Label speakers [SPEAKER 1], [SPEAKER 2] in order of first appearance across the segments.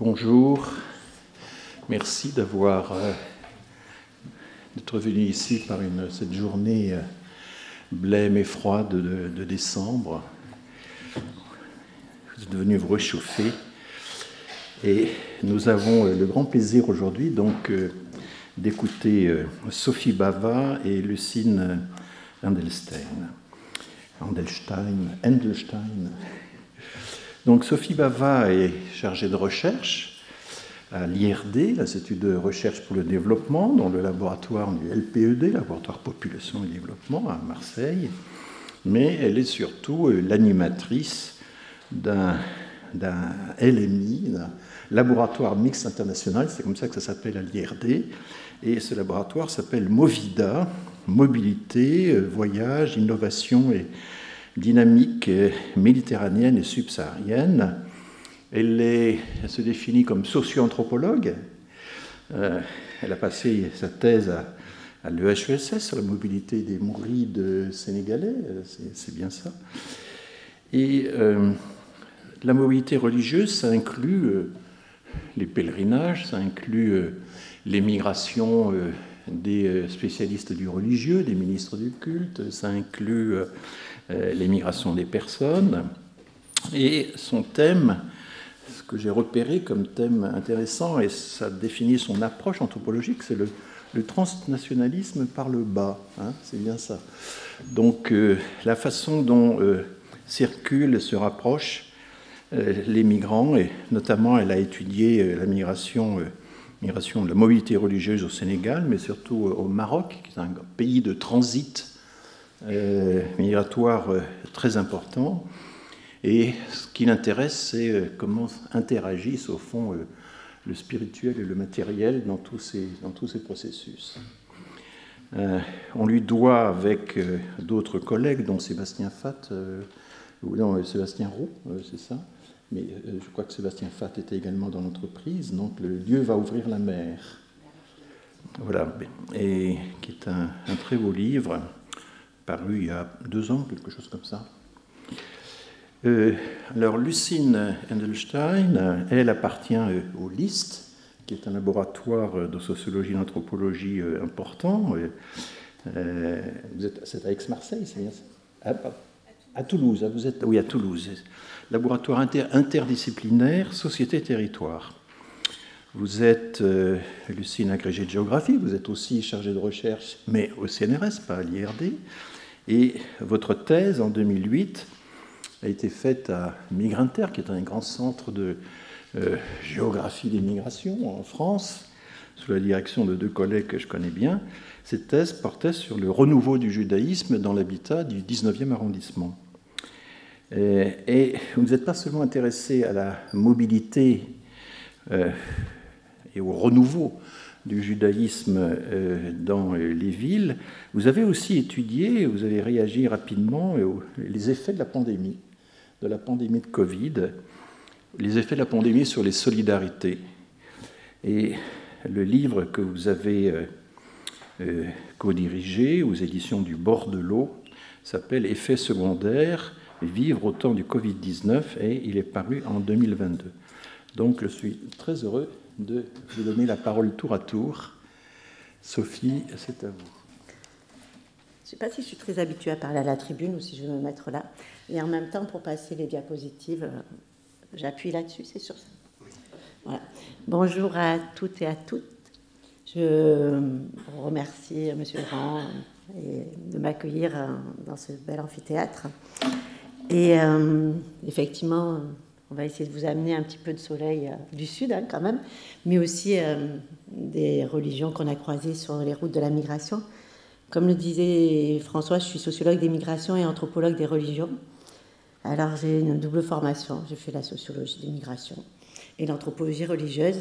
[SPEAKER 1] Bonjour, merci d'être venu ici par cette journée blême et froide de décembre. Vous êtes venus vous réchauffer et nous avons le grand plaisir aujourd'hui donc d'écouter Sophie Bava et Lucine Endelstein. Donc Sophie Bava est chargée de recherche à l'IRD, l'Institut de recherche pour le développement, dans le laboratoire du LPED, Laboratoire Population et Développement, à Marseille. Mais elle est surtout l'animatrice d'un LMI, d'un laboratoire mixte international, c'est comme ça que ça s'appelle à l'IRD. Et ce laboratoire s'appelle Movida, Mobilité, Voyage, Innovation et dynamique méditerranéenne et subsaharienne. Elle se définit comme socio-anthropologue. Elle a passé sa thèse à l'EHESS sur la mobilité des Mourides sénégalais, c'est bien ça. Et la mobilité religieuse, ça inclut les pèlerinages, ça inclut les migrations des spécialistes du religieux, des ministres du culte, ça inclut les migrations des personnes. Et son thème, ce que j'ai repéré comme thème intéressant, et ça définit son approche anthropologique, c'est le transnationalisme par le bas, hein, c'est bien ça. Donc la façon dont circulent et se rapprochent les migrants, et notamment elle a étudié la migration de la mobilité religieuse au Sénégal, mais surtout au Maroc, qui est un pays de transit migratoire très important. Et ce qui l'intéresse, c'est comment interagissent au fond le spirituel et le matériel dans tous ces processus. On lui doit, avec d'autres collègues, dont Sébastien Fath, Sébastien Roux, c'est ça, mais je crois que Sébastien Fath était également dans l'entreprise, donc le Dieu va ouvrir la mer. Voilà, et qui est un très beau livre, paru il y a 2 ans, quelque chose comme ça. Alors, Lucine Endelstein, elle appartient au LIST, qui est un laboratoire de sociologie et d'anthropologie important. C'est à Aix-Marseille, c'est bien ça? À Toulouse, vous êtes, oui, à Toulouse. Laboratoire interdisciplinaire, société-territoire. Vous êtes, Lucine, agrégée de géographie, vous êtes aussi chargée de recherche, mais au CNRS, pas à l'IRD. Et votre thèse, en 2008, a été faite à Migrinter, qui est un grand centre de géographie des migrations en France, sous la direction de 2 collègues que je connais bien. Cette thèse portait sur le renouveau du judaïsme dans l'habitat du 19e arrondissement. Et vous n'êtes pas seulement intéressé à la mobilité et au renouveau du judaïsme dans les villes, vous avez aussi étudié, vous avez réagi rapidement les effets de la pandémie de Covid, les effets de la pandémie sur les solidarités. Et le livre que vous avez co-dirigé aux éditions du Bord de l'eau s'appelle « Effets secondaires, vivre au temps du Covid-19 » et il est paru en 2022. Donc je suis très heureux de vous donner la parole tour à tour. Sophie, c'est à vous.
[SPEAKER 2] Je ne sais pas si je suis très habituée à parler à la tribune ou si je vais me mettre là. Et en même temps, pour passer les diapositives, j'appuie là-dessus, c'est sur ça. Voilà. Bonjour à toutes et à toutes. Je remercie M. Laurent de m'accueillir dans ce bel amphithéâtre. Et effectivement, on va essayer de vous amener un petit peu de soleil du Sud, hein, quand même, mais aussi des religions qu'on a croisées sur les routes de la migration. Comme le disait François, je suis sociologue des migrations et anthropologue des religions. Alors j'ai une double formation, j'ai fait la sociologie des migrations et l'anthropologie religieuse.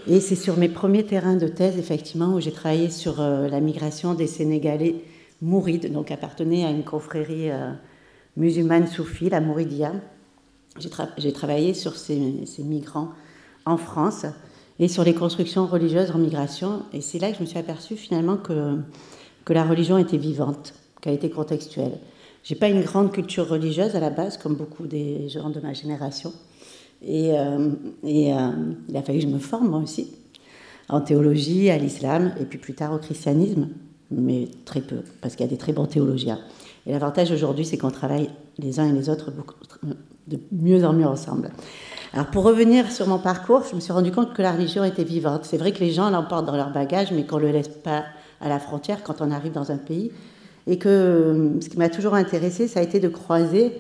[SPEAKER 2] Et c'est sur mes premiers terrains de thèse, effectivement, où j'ai travaillé sur la migration des Sénégalais mourides, donc appartenaient à une confrérie musulmane soufie, la Mouridia. J'ai travaillé sur ces migrants en France et sur les constructions religieuses en migration. Et c'est là que je me suis aperçue finalement que la religion était vivante, qu'elle était contextuelle. Je n'ai pas une grande culture religieuse à la base, comme beaucoup des gens de ma génération. Et il a fallu que je me forme, moi aussi, en théologie, à l'islam, et puis plus tard au christianisme, mais très peu, parce qu'il y a des très bons théologiens. Et l'avantage aujourd'hui, c'est qu'on travaille les uns et les autres de mieux en mieux ensemble. Alors pour revenir sur mon parcours, je me suis rendu compte que la religion était vivante. C'est vrai que les gens l'emportent dans leur bagage, mais qu'on ne le laisse pas à la frontière quand on arrive dans un pays. Et que ce qui m'a toujours intéressée, ça a été de croiser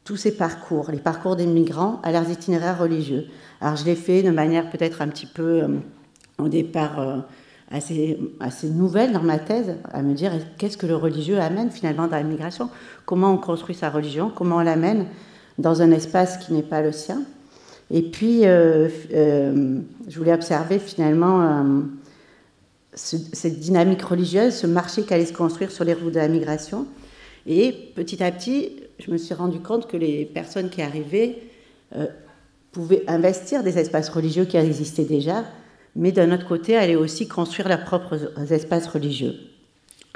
[SPEAKER 2] tous ces parcours, les parcours des migrants à leurs itinéraires religieux. Alors je l'ai fait de manière peut-être un petit peu, au départ, assez nouvelle dans ma thèse, à me dire qu'est-ce que le religieux amène finalement dans la migration, comment on construit sa religion, comment on l'amène dans un espace qui n'est pas le sien. Et puis, je voulais observer finalement cette dynamique religieuse, ce marché qui allait se construire sur les routes de la migration. Et petit à petit, je me suis rendu compte que les personnes qui arrivaient pouvaient investir des espaces religieux qui existaient déjà, mais d'un autre côté, allaient aussi construire leurs propres espaces religieux.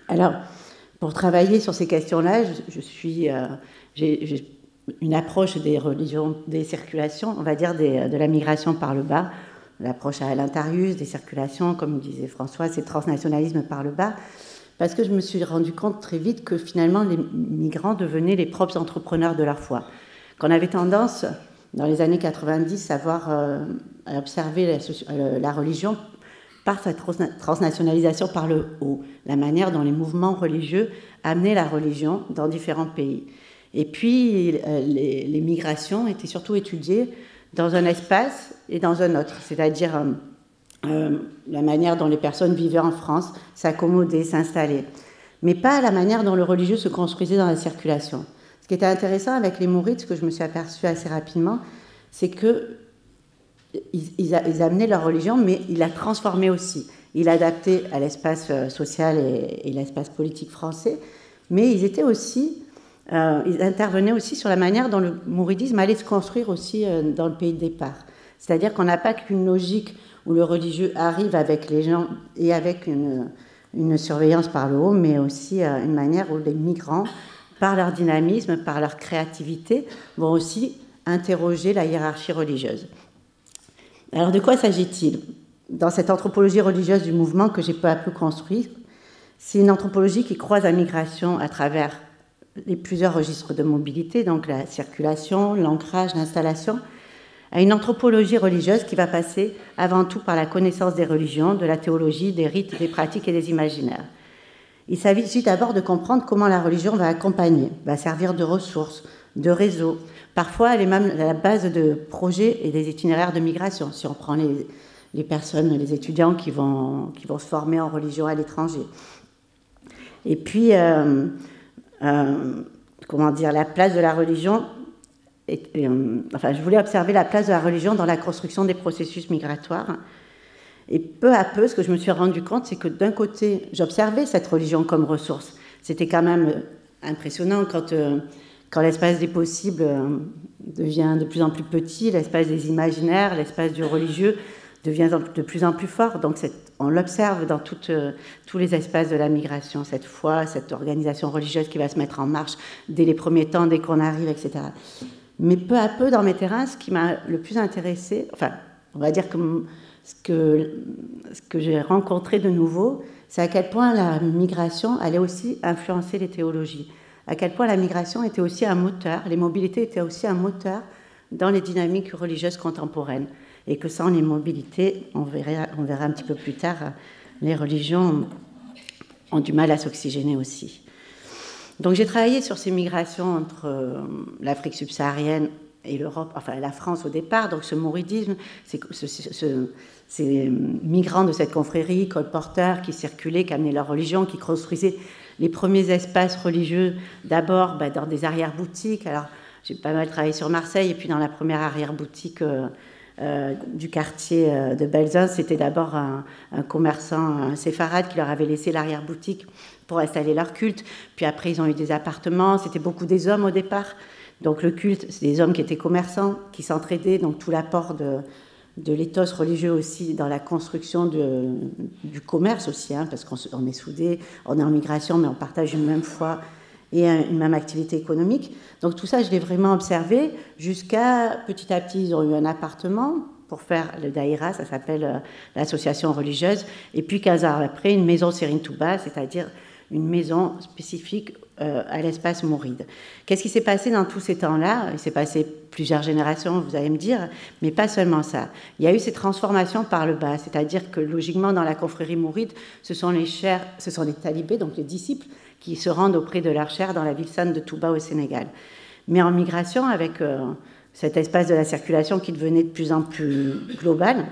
[SPEAKER 2] Alors, pour travailler sur ces questions-là, j'ai une approche des religions, des circulations, on va dire de la migration par le bas, l'approche à l'Intarius, des circulations, comme disait François, c'est transnationalisme par le bas, parce que je me suis rendu compte très vite que finalement les migrants devenaient les propres entrepreneurs de leur foi. Qu'on avait tendance, dans les années 90, à observer la religion par sa transnationalisation par le haut, la manière dont les mouvements religieux amenaient la religion dans différents pays. Et puis, les migrations étaient surtout étudiées dans un espace et dans un autre, c'est-à-dire la manière dont les personnes vivaient en France, s'accommodaient, s'installaient, mais pas la manière dont le religieux se construisait dans la circulation. Ce qui était intéressant avec les Mourides, ce que je me suis aperçue assez rapidement, c'est qu'ils amenaient leur religion, mais ils la transformaient aussi. Ils l'adaptaient à l'espace social et l'espace politique français, mais ils intervenaient aussi sur la manière dont le mouridisme allait se construire aussi dans le pays de départ. C'est-à-dire qu'on n'a pas qu'une logique où le religieux arrive avec les gens et avec une surveillance par le haut, mais aussi une manière où les migrants, par leur dynamisme, par leur créativité, vont aussi interroger la hiérarchie religieuse. Alors de quoi s'agit-il ? Dans cette anthropologie religieuse du mouvement que j'ai peu à peu construite, c'est une anthropologie qui croise la migration à travers les plusieurs registres de mobilité, donc la circulation, l'ancrage, l'installation, à une anthropologie religieuse qui va passer avant tout par la connaissance des religions, de la théologie, des rites, des pratiques et des imaginaires. Il s'agit d'abord de comprendre comment la religion va accompagner, va servir de ressource, de réseau. Parfois, elle est même à la base de projets et des itinéraires de migration, si on prend les personnes, les étudiants qui vont se former en religion à l'étranger. Et puis, la place de la religion, je voulais observer la place de la religion dans la construction des processus migratoires. Et peu à peu, ce que je me suis rendu compte, c'est que d'un côté, j'observais cette religion comme ressource. C'était quand même impressionnant quand l'espace des possibles devient de plus en plus petit, l'espace des imaginaires, l'espace du religieux devient de plus en plus fort. Donc on l'observe dans tous les espaces de la migration, cette foi, cette organisation religieuse qui va se mettre en marche dès les premiers temps, dès qu'on arrive, etc. Mais peu à peu, dans mes terrains, ce qui m'a le plus intéressé, on va dire que ce que j'ai rencontré de nouveau, c'est à quel point la migration allait aussi influencer les théologies, à quel point la migration était aussi un moteur, les mobilités étaient aussi un moteur dans les dynamiques religieuses contemporaines, et que sans les mobilités, on verra un petit peu plus tard, les religions ont du mal à s'oxygéner aussi. Donc j'ai travaillé sur ces migrations entre l'Afrique subsaharienne et l'Europe, la France au départ, donc ce mouridisme, ces migrants de cette confrérie, colporteurs qui circulaient, qui amenaient leur religion, qui construisaient les premiers espaces religieux, d'abord dans des arrière-boutiques. Alors j'ai pas mal travaillé sur Marseille, et puis dans la première arrière-boutique du quartier de Belzunce, c'était d'abord un commerçant, un séfarade, qui leur avait laissé l'arrière-boutique pour installer leur culte. Puis après, ils ont eu des appartements. C'était beaucoup des hommes au départ. Donc le culte, c'est des hommes qui étaient commerçants, qui s'entraidaient. Donc tout l'apport de l'éthos religieux aussi dans la construction du commerce aussi, parce qu'on est soudés, on est en migration, mais on partage une même foi et une même activité économique. Donc tout ça, je l'ai vraiment observé jusqu'à, petit à petit, ils ont eu un appartement pour faire le daïra, ça s'appelle l'association religieuse, et puis 15 ans après, une maison Serine Touba, c'est-à-dire une maison spécifique à l'espace mouride. Qu'est-ce qui s'est passé dans tous ces temps-là? Il s'est passé plusieurs générations, vous allez me dire, mais pas seulement ça. Il y a eu ces transformations par le bas, c'est-à-dire que logiquement, dans la confrérie mouride, ce sont les talibés, donc les disciples, qui se rendent auprès de leurs chers dans la ville sainte de Touba au Sénégal. Mais en migration, avec cet espace de la circulation qui devenait de plus en plus global,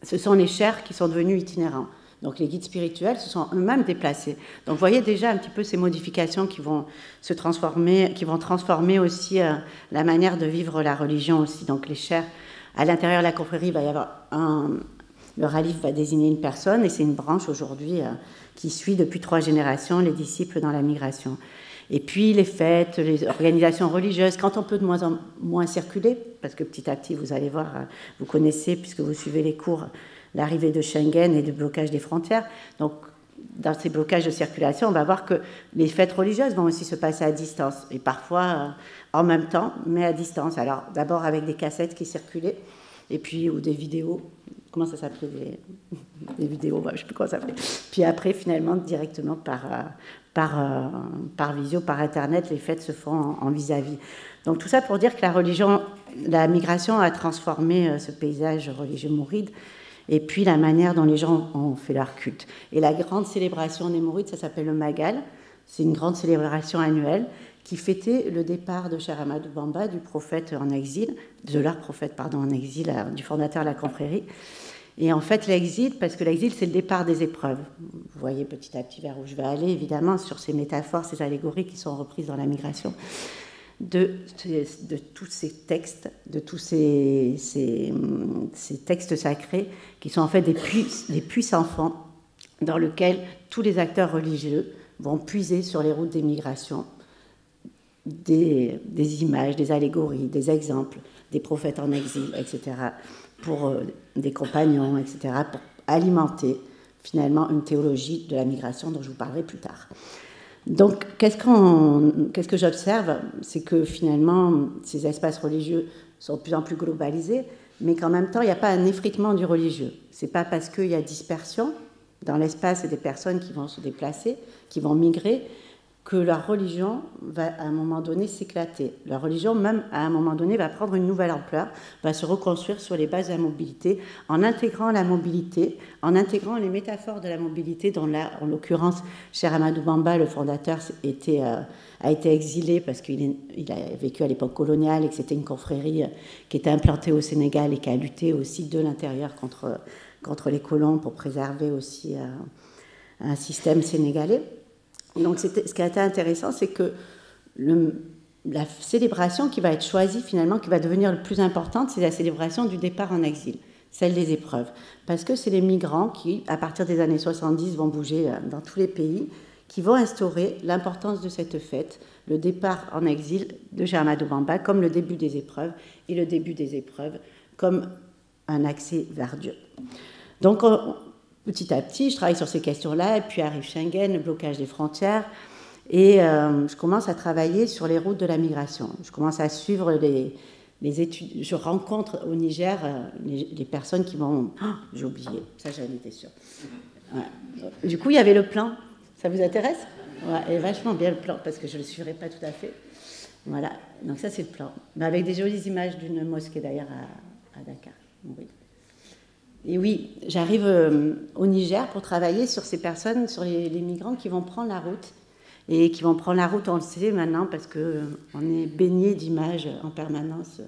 [SPEAKER 2] ce sont les chers qui sont devenus itinérants. Donc les guides spirituels se sont eux-mêmes déplacés. Donc vous voyez déjà un petit peu ces modifications qui vont se transformer, qui vont transformer aussi la manière de vivre la religion aussi. Donc les chers, à l'intérieur de la confrérie, il va y avoir le ralif va désigner une personne et c'est une branche aujourd'hui qui suit depuis 3 générations les disciples dans la migration. Et puis les fêtes, les organisations religieuses, quand on peut de moins en moins circuler, parce que petit à petit, vous allez voir, vous connaissez, puisque vous suivez les cours, l'arrivée de Schengen et du blocage des frontières. Donc, dans ces blocages de circulation, on va voir que les fêtes religieuses vont aussi se passer à distance, et parfois en même temps, mais à distance. Alors, d'abord avec des cassettes qui circulaient, et puis, ou des vidéos, comment ça s'appelait, des vidéos, je ne sais plus comment ça s'appelait. Puis après, finalement, directement par visio, par Internet, les fêtes se font en vis-à-vis. Donc tout ça pour dire que la migration a transformé ce paysage religieux mouride, et puis la manière dont les gens ont fait leur culte. Et la grande célébration des mourides, ça s'appelle le Magal, c'est une grande célébration annuelle qui fêtait le départ de Cheikh Ahmadou Bamba, du prophète en exil, de leur prophète, en exil, du fondateur de la confrérie. Et en fait, l'exil, parce que l'exil, c'est le départ des épreuves. Vous voyez petit à petit vers où je vais aller, évidemment, sur ces métaphores, ces allégories qui sont reprises dans la migration, de tous ces textes, de tous ces textes sacrés, qui sont en fait des puits sans fond, dans lesquels tous les acteurs religieux vont puiser sur les routes des migrations des images, des allégories, des exemples, des prophètes en exil, etc., pour des compagnons, etc., pour alimenter finalement une théologie de la migration dont je vous parlerai plus tard. Donc, qu'est-ce que j'observe? C'est que finalement, ces espaces religieux sont de plus en plus globalisés, mais qu'en même temps, il n'y a pas un effritement du religieux. Ce n'est pas parce qu'il y a dispersion dans l'espace et des personnes qui vont se déplacer, qui vont migrer, que leur religion va à un moment donné s'éclater. Leur religion, même à un moment donné, va prendre une nouvelle ampleur, va se reconstruire sur les bases de la mobilité, en intégrant la mobilité, en intégrant les métaphores de la mobilité, dont là, en l'occurrence, Cheikh Ahmadou Bamba, le fondateur, a été exilé parce qu'il a vécu à l'époque coloniale et que c'était une confrérie qui était implantée au Sénégal et qui a lutté aussi de l'intérieur contre les colons pour préserver aussi un système sénégalais. Donc, ce qui a été intéressant, c'est que la célébration qui va être choisie, finalement, qui va devenir le plus importante, c'est la célébration du départ en exil, celle des épreuves. Parce que c'est les migrants qui, à partir des années 70, vont bouger dans tous les pays, qui vont instaurer l'importance de cette fête, le départ en exil de Cheikh Ahmadou Bamba, comme le début des épreuves, et le début des épreuves comme un accès vers Dieu. Donc, petit à petit, je travaille sur ces questions-là, et puis arrive Schengen, le blocage des frontières, et je commence à travailler sur les routes de la migration. Je commence à suivre les études. Je rencontre au Niger les personnes qui vont... Oh, j'ai oublié, ça j'en étais sûre. Ouais. Du coup, il y avait le plan. Ça vous intéresse? Ouais, et vachement bien le plan, parce que je ne le suivrai pas tout à fait. Voilà, donc ça c'est le plan. Mais avec des jolies images d'une mosquée d'ailleurs à Dakar. Oui. Et oui, j'arrive au Niger pour travailler sur ces personnes, sur les migrants qui vont prendre la route. Et qui vont prendre la route, on le sait maintenant, parce qu'on est baigné d'images en permanence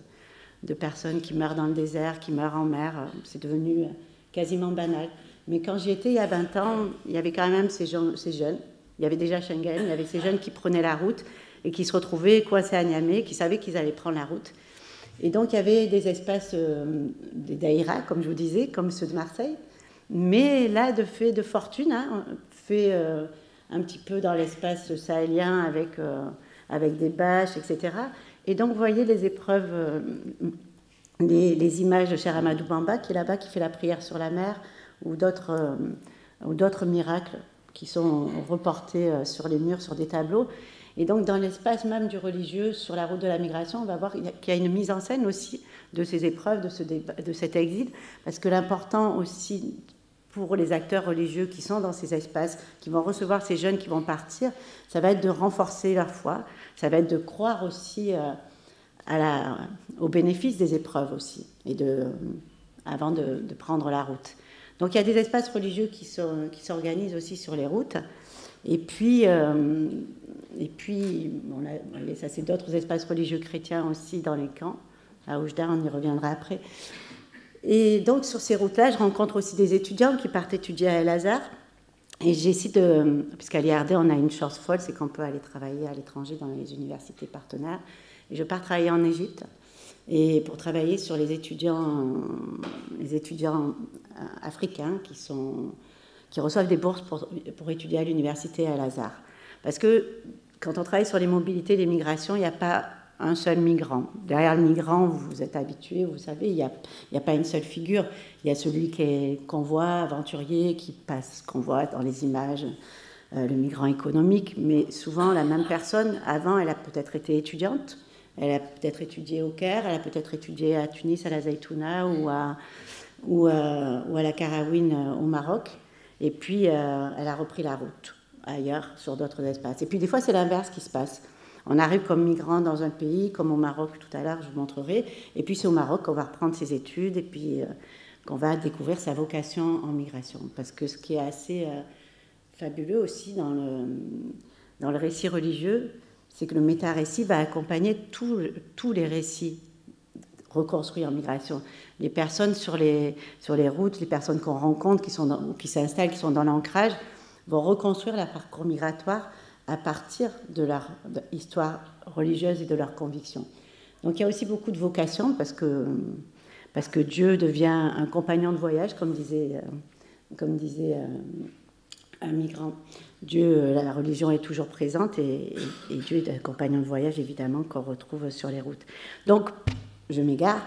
[SPEAKER 2] de personnes qui meurent dans le désert, qui meurent en mer. C'est devenu quasiment banal. Mais quand j'y étais il y a 20 ans, il y avait quand même ces jeunes. Il y avait déjà Schengen, il y avait ces jeunes qui prenaient la route et qui se retrouvaient coincés à Niamey, qui savaient qu'ils allaient prendre la route. Et donc, il y avait des espaces, des daïras, comme je vous disais, comme ceux de Marseille. Mais là, de fait de fortune, fait un petit peu dans l'espace sahélien avec des bâches, etc. Et donc, vous voyez les épreuves, les images de Cheikh Ahmadou Bamba, qui est là-bas, qui fait la prière sur la mer, ou d'autres miracles qui sont reportés sur les murs, sur des tableaux. Et donc, dans l'espace même du religieux, sur la route de la migration, on va voir qu'il y a une mise en scène aussi de ces épreuves, de cet exil, parce que l'important aussi pour les acteurs religieux qui sont dans ces espaces, qui vont recevoir ces jeunes qui vont partir, ça va être de renforcer leur foi, ça va être de croire aussi au bénéfice des épreuves aussi, avant de prendre la route. Donc il y a des espaces religieux qui s'organisent aussi sur les routes. Et puis ça c'est d'autres espaces religieux chrétiens aussi dans les camps. À Oujda, on y reviendra après. Et donc sur ces routes-là, je rencontre aussi des étudiants qui partent étudier à El-Azhar. Et j'essaie puisqu'à l'IRD, on a une chance folle, c'est qu'on peut aller travailler à l'étranger dans les universités partenaires. Et je pars travailler en Égypte, et pour travailler sur les étudiants africains qui reçoivent des bourses pour étudier à l'université Al-Azhar. Parce que quand on travaille sur les mobilités, les migrations, il n'y a pas un seul migrant. Derrière le migrant, vous êtes habitués, vous savez, il n'y a pas une seule figure. Il y a celui qui est convoi, aventurier, qu'on voit dans les images, le migrant économique, mais souvent la même personne, avant, elle a peut-être été étudiante, elle a peut-être étudié au Caire, elle a peut-être étudié à Tunis, à la Zaytouna ou à la Karawine au Maroc. Et puis, elle a repris la route ailleurs, sur d'autres espaces. Et puis, des fois, c'est l'inverse qui se passe. On arrive comme migrant dans un pays, comme au Maroc tout à l'heure, je vous montrerai. Et puis, c'est au Maroc qu'on va reprendre ses études et puis qu'on va découvrir sa vocation en migration. Parce que ce qui est assez fabuleux aussi dans le récit religieux, c'est que le méta-récit va accompagner tous les récits reconstruits en migration. Les personnes sur les routes, les personnes qu'on rencontre, qui s'installent, qui sont dans l'ancrage, vont reconstruire leur parcours migratoire à partir de leur histoire religieuse et de leurs convictions. Donc il y a aussi beaucoup de vocation, parce que Dieu devient un compagnon de voyage, comme disait un migrant. Dieu, la religion est toujours présente, et Dieu est un compagnon de voyage, évidemment, qu'on retrouve sur les routes. Donc, je m'égare,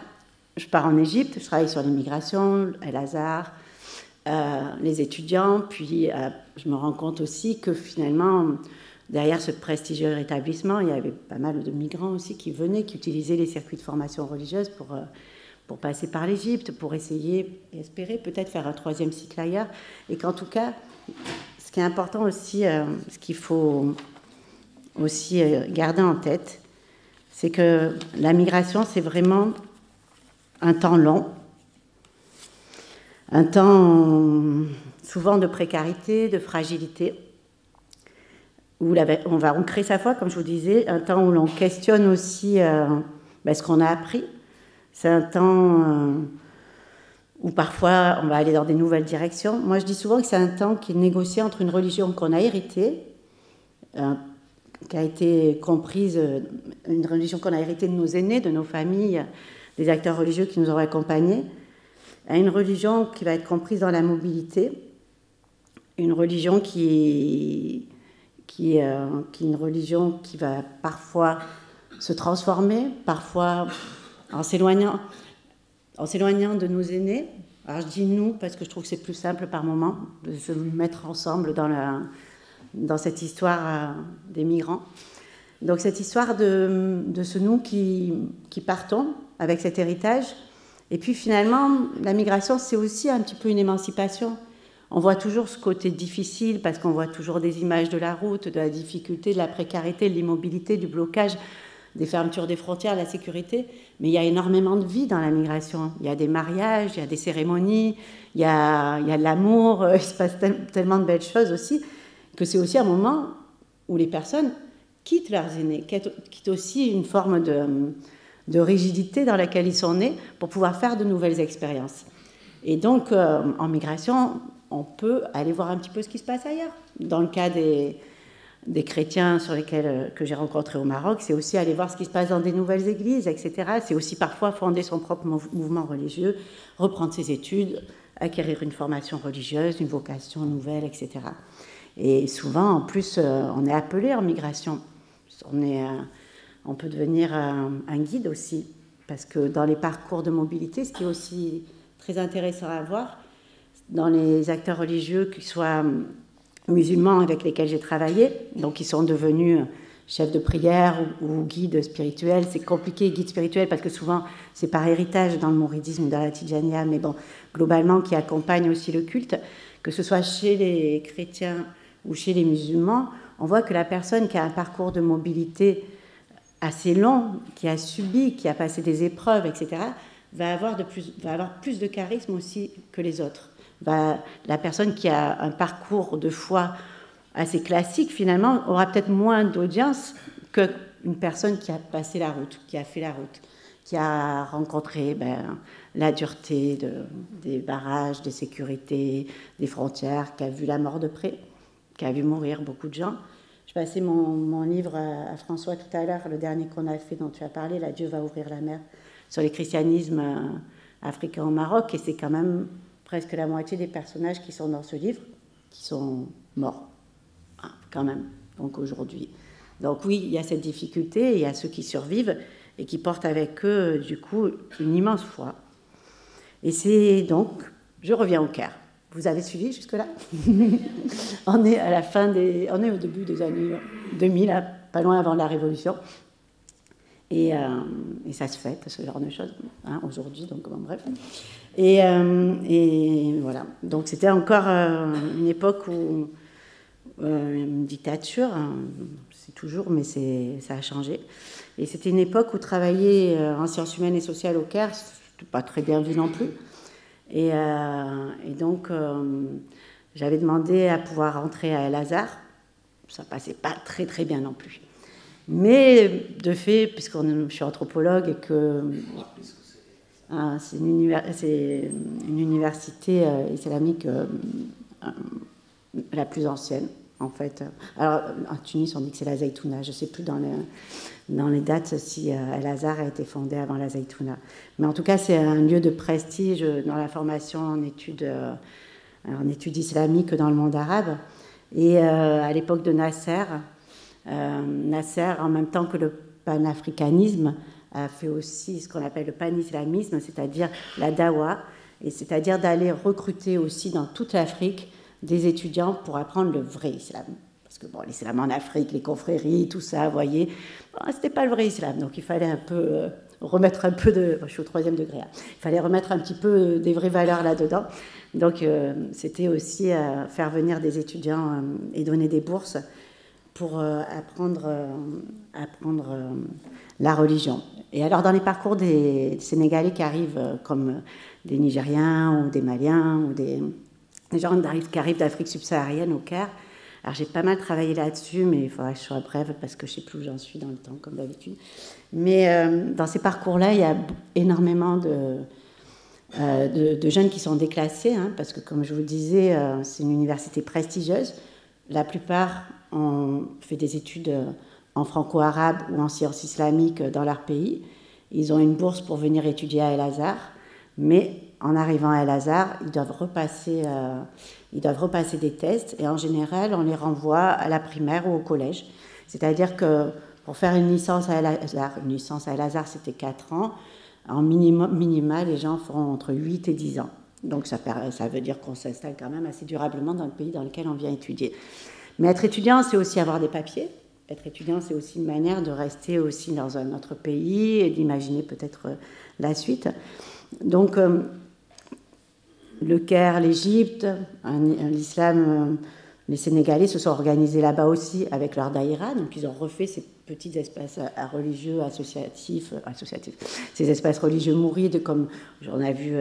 [SPEAKER 2] je pars en Égypte, je travaille sur l'immigration, El-Azhar, les étudiants, puis je me rends compte aussi que finalement, derrière ce prestigieux établissement, il y avait pas mal de migrants aussi qui venaient, qui utilisaient les circuits de formation religieuse pour passer par l'Égypte, pour essayer, espérer peut-être faire un 3e cycle ailleurs, et qu'en tout cas, ce qui est important aussi, ce qu'il faut aussi garder en tête, c'est que la migration, c'est vraiment un temps long, un temps souvent de précarité, de fragilité, où on va ancrer sa foi, comme je vous disais, un temps où l'on questionne aussi ce qu'on a appris. C'est un temps où parfois on va aller dans des nouvelles directions. Moi, je dis souvent que c'est un temps qui est négocié entre une religion qu'on a héritée, qui a été comprise, une religion qu'on a héritée de nos aînés, de nos familles, des acteurs religieux qui nous ont accompagnés, à une religion qui va être comprise dans la mobilité, une religion qui est une religion qui va parfois se transformer, parfois en s'éloignant de nos aînés. Alors je dis nous parce que je trouve que c'est plus simple par moment de se mettre ensemble dans cette histoire des migrants. Donc cette histoire de ce nous qui partons avec cet héritage. Et puis finalement, la migration, c'est aussi un petit peu une émancipation. On voit toujours ce côté difficile parce qu'on voit toujours des images de la route, de la difficulté, de la précarité, de l'immobilité, du blocage, des fermetures des frontières, de la sécurité. Mais il y a énormément de vie dans la migration. Il y a des mariages, il y a des cérémonies, il y a de l'amour, il se passe tellement de belles choses aussi, que c'est aussi un moment où les personnes quittent leurs aînés, quittent aussi une forme de rigidité dans laquelle ils sont nés pour pouvoir faire de nouvelles expériences. Et donc, en migration, on peut aller voir un petit peu ce qui se passe ailleurs. Dans le cas des chrétiens que j'ai rencontrés au Maroc, c'est aussi aller voir ce qui se passe dans des nouvelles églises, etc. C'est aussi parfois fonder son propre mouvement religieux, reprendre ses études, acquérir une formation religieuse, une vocation nouvelle, etc. Et souvent, en plus, on est appelé en migration. On peut devenir un guide aussi, parce que dans les parcours de mobilité, ce qui est aussi très intéressant à voir, dans les acteurs religieux, qu'ils soient musulmans avec lesquels j'ai travaillé, donc qui sont devenus, chef de prière ou guide spirituel. C'est compliqué, guide spirituel, parce que souvent, c'est par héritage dans le mouridisme ou dans la Tidjania, mais bon, globalement, qui accompagne aussi le culte, que ce soit chez les chrétiens ou chez les musulmans, on voit que la personne qui a un parcours de mobilité assez long, qui a subi, qui a passé des épreuves, etc., va avoir plus de charisme aussi que les autres. La personne qui a un parcours de foi assez classique, finalement, aura peut-être moins d'audience qu'une personne qui a passé la route, qui a fait la route, qui a rencontré la dureté des barrages, des sécurités, des frontières, qui a vu la mort de près, qui a vu mourir beaucoup de gens. Je passais mon livre à François tout à l'heure, le dernier qu'on a fait, dont tu as parlé, là, Dieu va ouvrir la mer, sur les christianismes africains au Maroc, et c'est quand même presque la moitié des personnages qui sont dans ce livre qui sont morts, quand même, donc aujourd'hui. Donc oui, il y a cette difficulté, il y a ceux qui survivent et qui portent avec eux, du coup, une immense foi. Et c'est donc, je reviens au Caire. Vous avez suivi jusque-là? On est à la fin on est au début des années 2000, pas loin avant la Révolution. Et ça se fête, ce genre de choses, aujourd'hui, donc bon, bref. Et voilà. Donc c'était encore une époque où une dictature, c'est toujours, mais ça a changé. Et c'était une époque où travailler en sciences humaines et sociales au Caire, c'était pas très bien vu non plus. Et donc, j'avais demandé à pouvoir rentrer à El-Azhar. Ça passait pas très très bien non plus. Mais de fait, puisque je suis anthropologue et que c'est une université islamique la plus ancienne, en fait. Alors, en Tunis, on dit que c'est la Zaytouna. Je ne sais plus dans les dates si El-Azhar a été fondé avant la Zaytouna. Mais en tout cas, c'est un lieu de prestige dans la formation en études islamiques dans le monde arabe. Et à l'époque de Nasser, en même temps que le panafricanisme, a fait aussi ce qu'on appelle le panislamisme, c'est-à-dire la dawa, et c'est-à-dire d'aller recruter aussi dans toute l'Afrique des étudiants pour apprendre le vrai islam. Parce que bon, l'islam en Afrique, les confréries, tout ça, vous voyez, c'était pas le vrai islam, donc il fallait un peu remettre un peu de... Je suis au 3e degré, il fallait remettre un petit peu des vraies valeurs là-dedans. Donc c'était aussi faire venir des étudiants et donner des bourses pour apprendre la religion. Et alors dans les parcours des Sénégalais qui arrivent, comme des Nigériens ou des Maliens, ou des gens qui arrivent d'Afrique subsaharienne au Caire, alors j'ai pas mal travaillé là-dessus, mais il faudra que je sois brève parce que je sais plus où j'en suis dans le temps, comme d'habitude. Mais dans ces parcours-là, il y a énormément de jeunes qui sont déclassés, parce que comme je vous le disais, c'est une université prestigieuse. La plupart ont fait des études en franco-arabe ou en sciences islamiques dans leur pays. Ils ont une bourse pour venir étudier à El-Azhar, mais en arrivant à El-Azhar, ils doivent repasser des tests, et en général, on les renvoie à la primaire ou au collège. C'est-à-dire que pour faire une licence à El-Azhar, c'était 4 ans. En minima, les gens feront entre 8 et 10 ans. Donc ça veut dire qu'on s'installe quand même assez durablement dans le pays dans lequel on vient étudier. Mais être étudiant, c'est aussi avoir des papiers. Être étudiant, c'est aussi une manière de rester aussi dans un autre pays et d'imaginer peut-être la suite. Donc, le Caire, l'Égypte, l'islam, les Sénégalais se sont organisés là-bas aussi avec leur daïra. Donc, ils ont refait ces petits espaces religieux associatifs, ces espaces religieux mourides, comme on a vu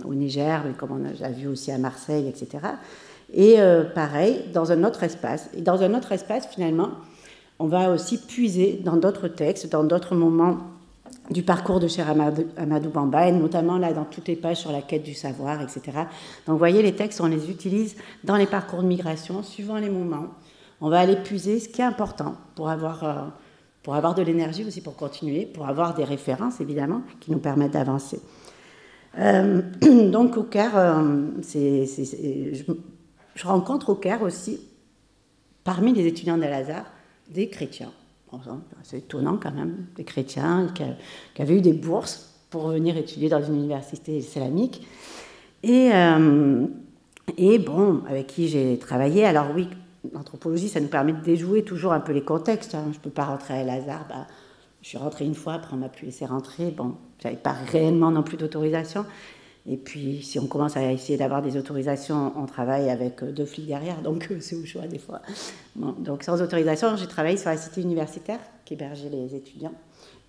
[SPEAKER 2] au Niger, mais comme on a vu aussi à Marseille, etc. Et pareil, dans un autre espace. Et dans un autre espace, finalement, on va aussi puiser dans d'autres textes, dans d'autres moments du parcours de Cheikh Ahmadou Bamba, et notamment là dans toutes les pages sur la quête du savoir, etc. Donc vous voyez, les textes, on les utilise dans les parcours de migration, suivant les moments. On va aller puiser ce qui est important pour avoir de l'énergie aussi pour continuer, pour avoir des références, évidemment, qui nous permettent d'avancer. Donc au Caire, je rencontre au Caire aussi, parmi les étudiants d'Al-Azhar, des chrétiens. C'est étonnant quand même, des chrétiens qui avaient eu des bourses pour venir étudier dans une université islamique. Et bon, avec qui j'ai travaillé. Alors oui, l'anthropologie, ça nous permet de déjouer toujours un peu les contextes. Hein. Je ne peux pas rentrer à El Azhar. Je suis rentrée une fois, après on m'a pu laisser rentrer. Bon, j'avais pas réellement non plus d'autorisation. Et puis, si on commence à essayer d'avoir des autorisations, on travaille avec 2 flics derrière, donc c'est au choix des fois. Bon, donc sans autorisation, j'ai travaillé sur la cité universitaire qui hébergeait les étudiants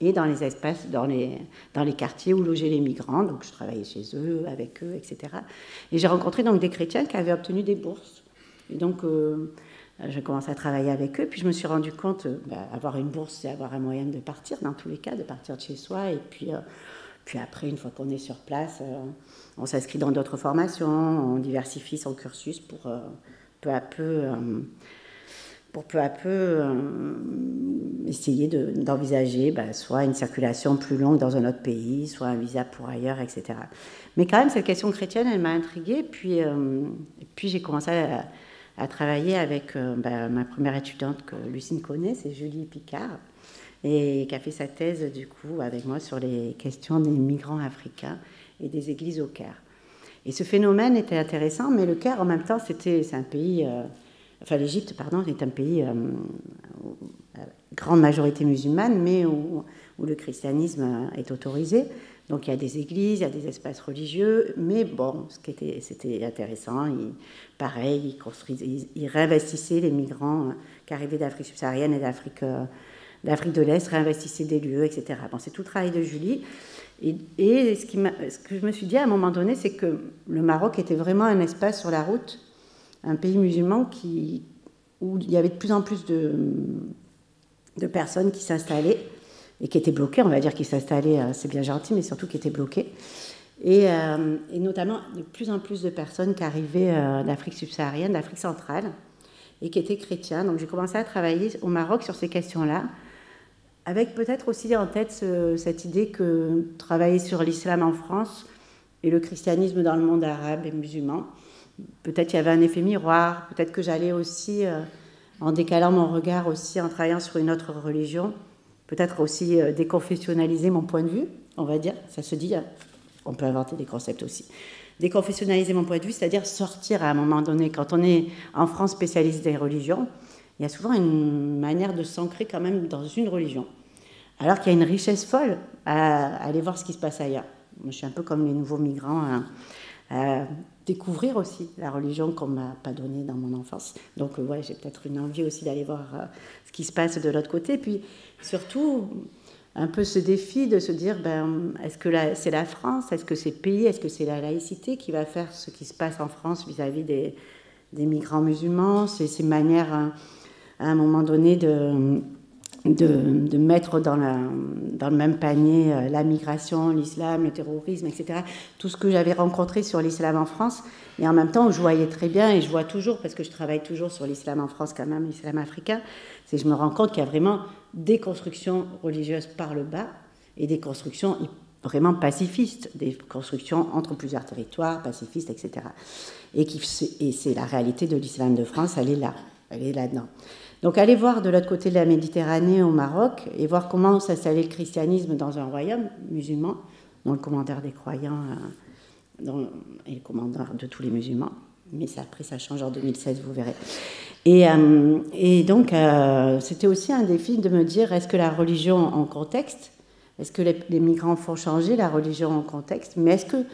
[SPEAKER 2] et dans les espaces, dans les quartiers où logeaient les migrants. Donc je travaillais chez eux, avec eux, etc. Et j'ai rencontré donc des chrétiens qui avaient obtenu des bourses. Et donc, j'ai commencé à travailler avec eux. Puis je me suis rendu compte, avoir une bourse, c'est avoir un moyen de partir, dans tous les cas, de partir de chez soi. Et puis après, une fois qu'on est sur place, on s'inscrit dans d'autres formations, on diversifie son cursus pour peu à peu essayer d'envisager soit une circulation plus longue dans un autre pays, soit un visa pour ailleurs, etc. Mais quand même, cette question chrétienne, elle m'a intriguée. Puis j'ai commencé à travailler avec ma première étudiante que Lucine connaît, c'est Julie Picard, et qui a fait sa thèse, du coup, avec moi sur les questions des migrants africains et des églises au Caire. Et ce phénomène était intéressant, mais le Caire, en même temps, c'est un pays... l'Égypte, pardon, est un pays à grande majorité musulmane, mais où le christianisme est autorisé. Donc il y a des églises, il y a des espaces religieux, mais bon, c'était intéressant. Ils réinvestissaient les migrants qui arrivaient d'Afrique subsaharienne et d'Afrique de l'Est, réinvestissaient des lieux, etc. Bon, c'est tout le travail de Julie. Et ce que je me suis dit à un moment donné, c'est que le Maroc était vraiment un espace sur la route, un pays musulman où il y avait de plus en plus de personnes qui s'installaient et qui étaient bloquées, on va dire, qui s'installaient, c'est bien gentil, mais surtout qui étaient bloquées. Et notamment de plus en plus de personnes qui arrivaient d'Afrique subsaharienne, d'Afrique centrale, et qui étaient chrétiens. Donc j'ai commencé à travailler au Maroc sur ces questions-là, avec peut-être aussi en tête cette idée que travailler sur l'islam en France et le christianisme dans le monde arabe et musulman, peut-être il y avait un effet miroir, peut-être que j'allais aussi, en décalant mon regard aussi, en travaillant sur une autre religion, peut-être aussi déconfessionnaliser mon point de vue, on va dire, ça se dit, on peut inventer des concepts aussi. Déconfessionnaliser mon point de vue, c'est-à-dire sortir à un moment donné, quand on est en France spécialiste des religions, il y a souvent une manière de s'ancrer quand même dans une religion, alors qu'il y a une richesse folle à aller voir ce qui se passe ailleurs. Moi, je suis un peu comme les nouveaux migrants, à découvrir aussi la religion qu'on ne m'a pas donnée dans mon enfance. Donc, ouais, j'ai peut-être une envie aussi d'aller voir ce qui se passe de l'autre côté. Puis, surtout, un peu ce défi de se dire, est-ce que c'est la France, est-ce que c'est le pays, est-ce que c'est la laïcité qui va faire ce qui se passe en France vis-à-vis des migrants musulmans, c'est ces manières, à un moment donné, de mettre dans le même panier la migration, l'islam, le terrorisme, etc. Tout ce que j'avais rencontré sur l'islam en France, et en même temps, je voyais très bien, et je vois toujours, parce que je travaille toujours sur l'islam en France quand même, l'islam africain, c'est que je me rends compte qu'il y a vraiment des constructions religieuses par le bas, et des constructions vraiment pacifistes, des constructions entre plusieurs territoires, pacifistes, etc. Et c'est la réalité de l'islam de France, elle est là-dedans. Donc aller voir de l'autre côté de la Méditerranée au Maroc et voir comment s'installait le christianisme dans un royaume musulman, dont le commandeur des croyants est le commandeur de tous les musulmans. Mais après, ça change en 2016, vous verrez. Et donc, c'était aussi un défi de me dire, est-ce que la religion en contexte, est-ce que les migrants font changer la religion en contexte, mais est-ce que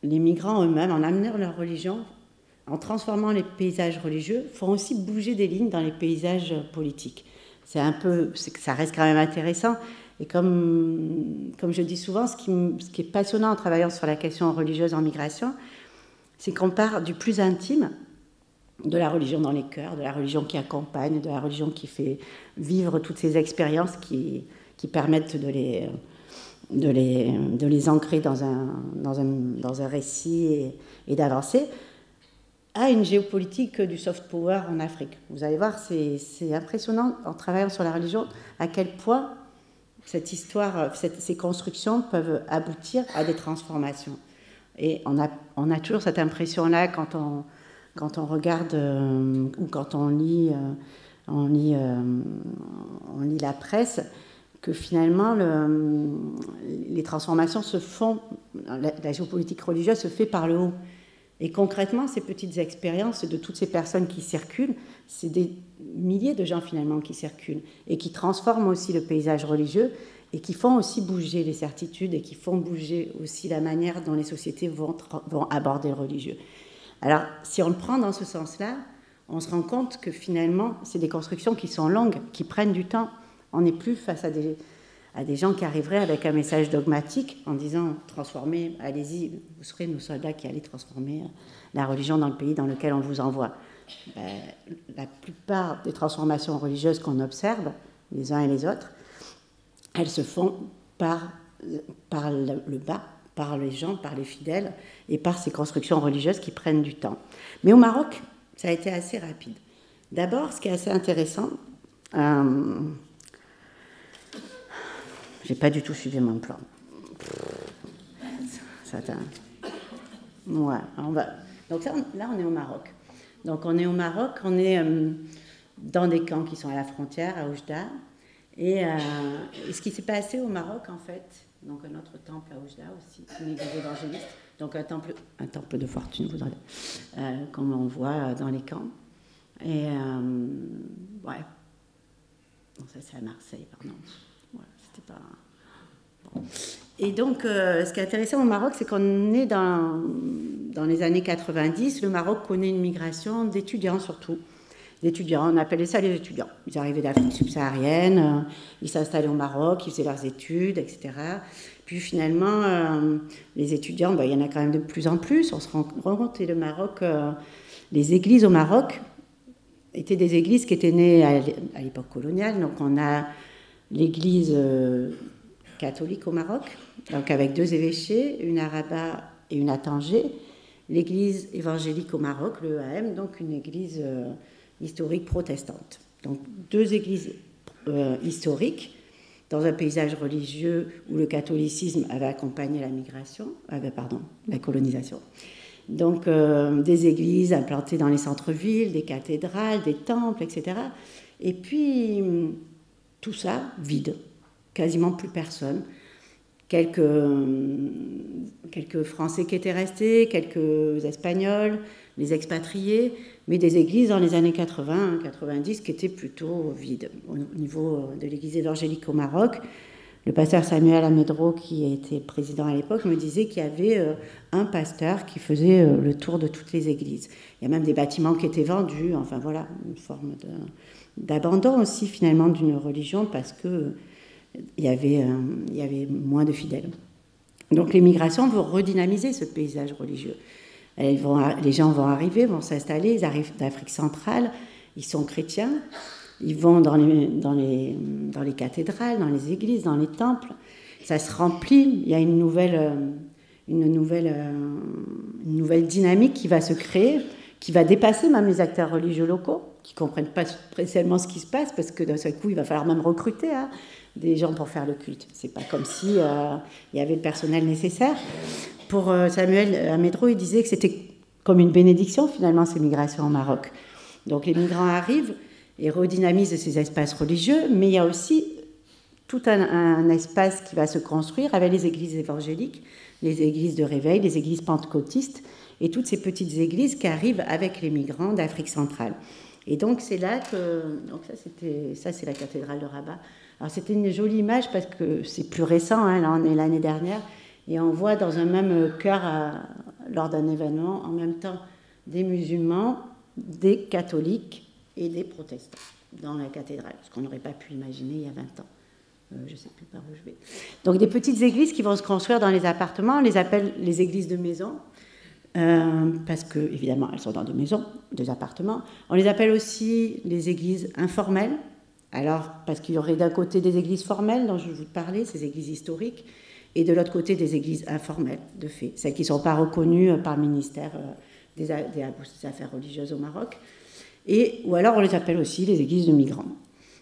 [SPEAKER 2] les migrants eux-mêmes, en amenant leur religion, en transformant les paysages religieux, font aussi bouger des lignes dans les paysages politiques. Ça reste quand même intéressant. Et comme je dis souvent, ce qui est passionnant en travaillant sur la question religieuse en migration, c'est qu'on part du plus intime, de la religion dans les cœurs, de la religion qui accompagne, de la religion qui fait vivre toutes ces expériences qui permettent de les ancrer dans un récit et d'avancer, à une géopolitique du soft power en Afrique. Vous allez voir, c'est impressionnant en travaillant sur la religion à quel point cette histoire, ces constructions peuvent aboutir à des transformations. Et on a toujours cette impression-là quand on regarde ou quand on lit la presse, que finalement les transformations se font, la géopolitique religieuse se fait par le haut. Et concrètement, ces petites expériences de toutes ces personnes qui circulent, c'est des milliers de gens finalement qui circulent et qui transforment aussi le paysage religieux et qui font aussi bouger les certitudes et qui font bouger aussi la manière dont les sociétés vont aborder le religieux. Alors, si on le prend dans ce sens-là, on se rend compte que finalement, c'est des constructions qui sont longues, qui prennent du temps. On n'est plus face à des gens qui arriveraient avec un message dogmatique en disant « transformez, allez-y, vous serez nos soldats qui allez transformer la religion dans le pays dans lequel on vous envoie ». La plupart des transformations religieuses qu'on observe, les uns et les autres, elles se font par le bas, par les gens, par les fidèles, et par ces constructions religieuses qui prennent du temps. Mais au Maroc, ça a été assez rapide. D'abord, ce qui est assez intéressant, j'ai pas du tout suivi mon plan. Ouais, donc là, on est au Maroc. Donc on est au Maroc, on est dans des camps qui sont à la frontière, à Oujda. Et ce qui s'est passé au Maroc, en fait, donc un autre temple à Oujda aussi, une église évangéliste, donc un temple de fortune, vous comme on voit dans les camps. Et ouais, non, ça c'est à Marseille, pardon. Voilà, c'était pas. Bon. Et donc, ce qui est intéressant au Maroc, c'est qu'on est dans les années 90. Le Maroc connaît une migration d'étudiants surtout. D'étudiants, on appelait ça les étudiants. Ils arrivaient d'Afrique subsaharienne, ils s'installaient au Maroc, ils faisaient leurs études, etc. Puis finalement, les étudiants, il y en a quand même de plus en plus. On se rend compte que le Maroc, les églises au Maroc étaient des églises qui étaient nées à l'époque coloniale. Donc on a l'église catholique au Maroc, donc avec 2 évêchés, une à Rabat et une à Tanger. L'église évangélique au Maroc, le EAM, donc une église historique protestante. Donc 2 églises historiques dans un paysage religieux où le catholicisme avait accompagné la la colonisation. Donc des églises implantées dans les centres-villes, des cathédrales, des temples, etc. Et puis tout ça vide, quasiment plus personne. Quelques Français qui étaient restés, quelques Espagnols, les expatriés, mais des églises dans les années 80, 90 qui étaient plutôt vides. Au niveau de l'église évangélique au Maroc, le pasteur Samuel Amedro, qui était président à l'époque, me disait qu'il y avait un pasteur qui faisait le tour de toutes les églises. Il y a même des bâtiments qui étaient vendus, enfin voilà, une forme d'abandon aussi finalement d'une religion parce que il y avait moins de fidèles. Donc l'émigration veut redynamiser ce paysage religieux. Les gens vont arriver, vont s'installer, ils arrivent d'Afrique centrale, ils sont chrétiens, ils vont dans les cathédrales, dans les églises, dans les temples, ça se remplit, il y a une nouvelle dynamique qui va se créer, qui va dépasser même les acteurs religieux locaux, qui ne comprennent pas spécialement ce qui se passe, parce que d'un seul coup, il va falloir même recruter des gens pour faire le culte. C'est pas comme si il y avait le personnel nécessaire. Pour Samuel Amedro, il disait que c'était comme une bénédiction, finalement, ces migrations au Maroc. Donc les migrants arrivent et redynamisent ces espaces religieux, mais il y a aussi tout un espace qui va se construire avec les églises évangéliques, les églises de réveil, les églises pentecôtistes, et toutes ces petites églises qui arrivent avec les migrants d'Afrique centrale. Et donc c'est là que... Donc ça c'est la cathédrale de Rabat. Alors c'était une jolie image parce que c'est plus récent, hein, là on est l'année dernière, et on voit dans un même chœur, lors d'un événement, en même temps des musulmans, des catholiques et des protestants dans la cathédrale, ce qu'on n'aurait pas pu imaginer il y a 20 ans. Je ne sais plus par où je vais. Donc des petites églises qui vont se construire dans les appartements, on les appelle les églises de maison, parce que évidemment elles sont dans des maisons, des appartements. On les appelle aussi les églises informelles, alors parce qu'il y aurait d'un côté des églises formelles dont je vais vous parler, ces églises historiques, et de l'autre côté des églises informelles, de fait, celles qui ne sont pas reconnues par le ministère des Affaires religieuses au Maroc, ou alors on les appelle aussi les églises de migrants.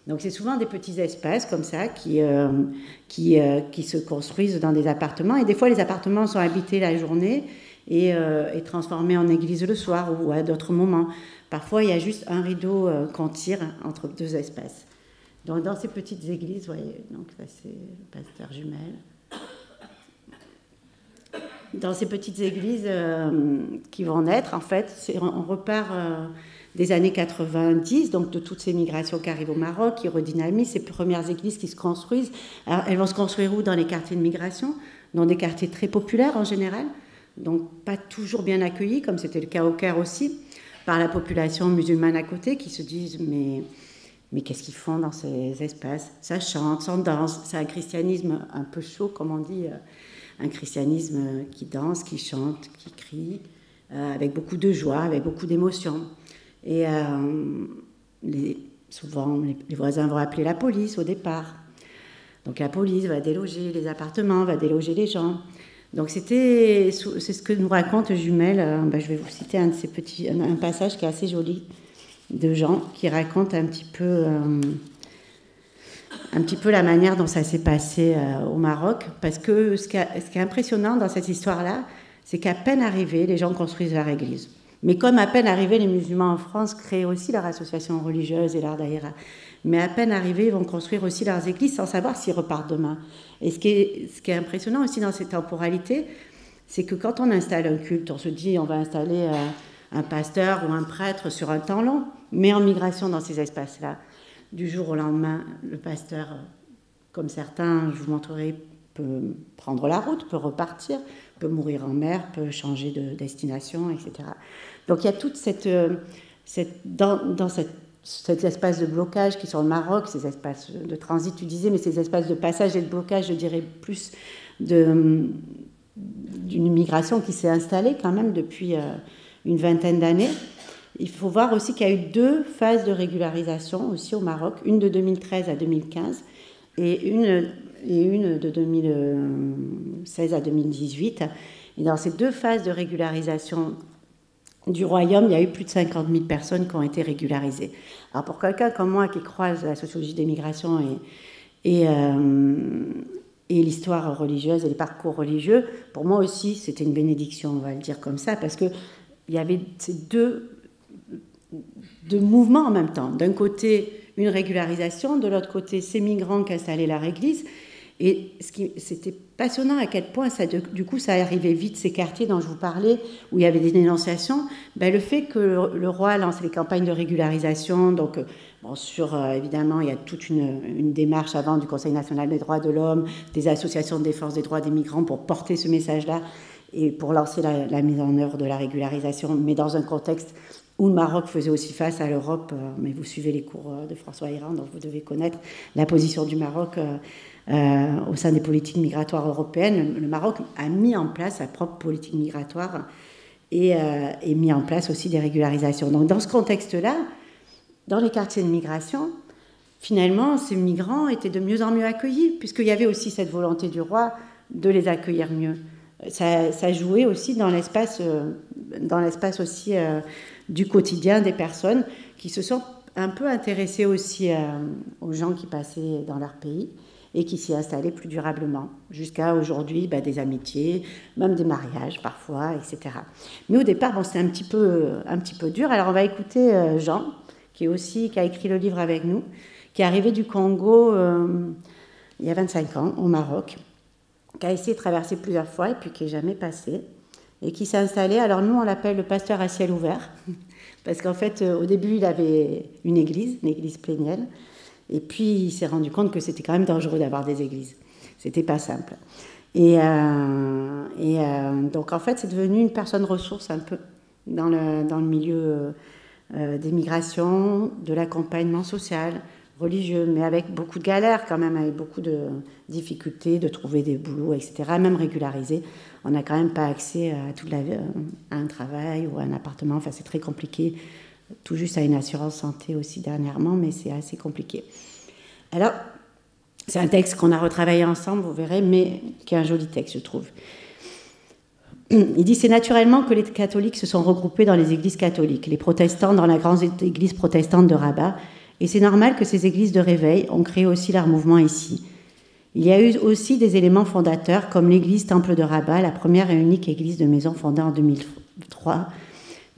[SPEAKER 2] Donc c'est souvent des petits espaces comme ça qui se construisent dans des appartements, et des fois les appartements sont habités la journée et transformés en église le soir ou à d'autres moments. Parfois il y a juste un rideau qu'on tire entre 2 espaces. Donc dans ces petites églises, vous voyez, donc ça c'est le pasteur Jumel. dans ces petites églises qui vont naître, en fait, on repart des années 90, donc de toutes ces migrations qui arrivent au Maroc, qui redynamisent ces premières églises qui se construisent. Alors, elles vont se construire où? Dans les quartiers de migration, dans des quartiers très populaires en général, donc pas toujours bien accueillis, comme c'était le cas au Caire aussi, par la population musulmane à côté, qui se disent mais qu'est-ce qu'ils font dans ces espaces? Ça chante, ça danse, c'est un christianisme un peu chaud, comme on dit, un christianisme qui danse, qui chante, qui crie, avec beaucoup de joie, avec beaucoup d'émotion. Et souvent, les voisins vont appeler la police au départ. Donc la police va déloger les appartements, va déloger les gens. Donc c'est ce que nous raconte Jumel. Je vais vous citer un passage qui est assez joli, de gens qui racontent un petit peu la manière dont ça s'est passé au Maroc. Parce que ce qui est impressionnant dans cette histoire-là, c'est qu'à peine arrivés, les gens construisent leur église. Mais comme à peine arrivés, les musulmans en France créent aussi leur association religieuse et leur daïra. Mais à peine arrivés, ils vont construire aussi leurs églises sans savoir s'ils repartent demain. Et ce qui est impressionnant aussi dans cette temporalité, c'est que quand on installe un culte, on se dit on va installer un pasteur ou un prêtre sur un temps long, mais en migration dans ces espaces-là. Du jour au lendemain, le pasteur, comme certains, je vous montrerai, peut prendre la route, peut repartir, peut mourir en mer, peut changer de destination, etc. Donc il y a toute dans cet espace de blocage qui sont le Maroc, ces espaces de transit, tu disais, mais ces espaces de passage et de blocage, je dirais plus d'une migration qui s'est installée quand même depuis une vingtaine d'années. Il faut voir aussi qu'il y a eu 2 phases de régularisation aussi au Maroc, une de 2013 à 2015 et une de 2016 à 2018. Et dans ces 2 phases de régularisation du royaume, il y a eu plus de 50 000 personnes qui ont été régularisées. Alors pour quelqu'un comme moi qui croise la sociologie des migrations et l'histoire religieuse et les parcours religieux, pour moi aussi c'était une bénédiction, on va le dire comme ça, parce qu'il y avait ces deux mouvements en même temps. D'un côté, une régularisation, de l'autre côté, ces migrants qui installaient leur église. Et c'était passionnant à quel point, du coup, ça arrivait vite, ces quartiers dont je vous parlais, où il y avait des dénonciations. Le fait que le roi lance les campagnes de régularisation, donc, évidemment, il y a toute une démarche avant du Conseil national des droits de l'homme, des associations de défense des droits des migrants pour porter ce message-là et pour lancer la mise en œuvre de la régularisation, mais dans un contexte où le Maroc faisait aussi face à l'Europe. Mais vous suivez les cours de François Héran, donc vous devez connaître la position du Maroc au sein des politiques migratoires européennes. Le Maroc a mis en place sa propre politique migratoire et mis en place aussi des régularisations. Donc dans ce contexte-là, dans les quartiers de migration, finalement, ces migrants étaient de mieux en mieux accueillis, puisqu'il y avait aussi cette volonté du roi de les accueillir mieux. Ça jouait aussi dans l'espace aussi du quotidien des personnes qui se sont un peu intéressées aussi aux gens qui passaient dans leur pays et qui s'y installaient plus durablement, jusqu'à aujourd'hui des amitiés, même des mariages parfois, etc. Mais au départ, c'était un petit peu dur. Alors on va écouter Jean, qui a écrit le livre avec nous, qui est arrivé du Congo il y a 25 ans au Maroc, qui a essayé de traverser plusieurs fois et puis qui n'est jamais passé, et qui s'est installé. Alors nous, on l'appelle le pasteur à ciel ouvert, parce qu'en fait, au début, il avait une église plénienne, et puis il s'est rendu compte que c'était quand même dangereux d'avoir des églises. C'était pas simple. Et donc en fait, c'est devenu une personne ressource un peu dans le milieu des migrations, de l'accompagnement social, religieux, mais avec beaucoup de galères quand même, avec beaucoup de difficultés de trouver des boulots, etc. Même régularisé, on n'a quand même pas accès à un travail ou à un appartement. Enfin, c'est très compliqué, tout juste à une assurance santé aussi dernièrement, mais c'est assez compliqué. Alors, c'est un texte qu'on a retravaillé ensemble, vous verrez, mais qui est un joli texte, je trouve. Il dit « C'est naturellement que les catholiques se sont regroupés dans les églises catholiques, les protestants dans la grande église protestante de Rabat, et c'est normal que ces églises de réveil ont créé aussi leur mouvement ici. Il y a eu aussi des éléments fondateurs, comme l'église Temple de Rabat, la première et unique église de maison fondée en 2003,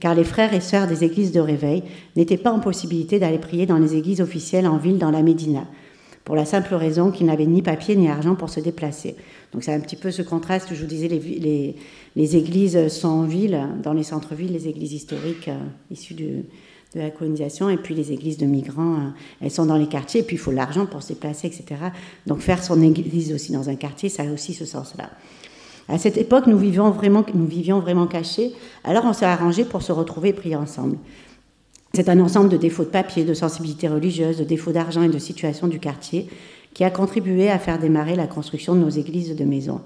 [SPEAKER 2] car les frères et sœurs des églises de réveil n'étaient pas en possibilité d'aller prier dans les églises officielles en ville dans la Médina. pour la simple raison qu'ils n'avaient ni papier ni argent pour se déplacer. Donc c'est un petit peu ce contraste où je vous disais, les églises sont en ville, dans les centres-villes, les églises historiques issues de la colonisation, et puis les églises de migrants, elles sont dans les quartiers, et puis il faut l'argent pour se déplacer, etc. Donc faire son église aussi dans un quartier, ça a aussi ce sens-là. À cette époque, nous vivions vraiment cachés, alors on s'est arrangé pour se retrouver et prier ensemble. C'est un ensemble de défauts de papier, de sensibilité religieuse, de défauts d'argent et de situation du quartier qui a contribué à faire démarrer la construction de nos églises de maison.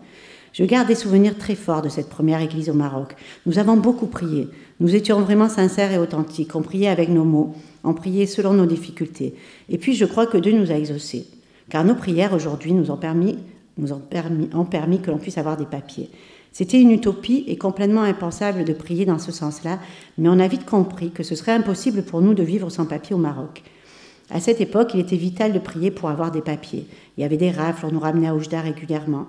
[SPEAKER 2] Je garde des souvenirs très forts de cette première église au Maroc. Nous avons beaucoup prié. Nous étions vraiment sincères et authentiques. On priait avec nos mots. On priait selon nos difficultés. Et puis, je crois que Dieu nous a exaucés. Car nos prières aujourd'hui ont permis que l'on puisse avoir des papiers. C'était une utopie et complètement impensable de prier dans ce sens-là, mais on a vite compris que ce serait impossible pour nous de vivre sans papier au Maroc. À cette époque, il était vital de prier pour avoir des papiers. Il y avait des rafles, on nous ramenait à Oujda régulièrement.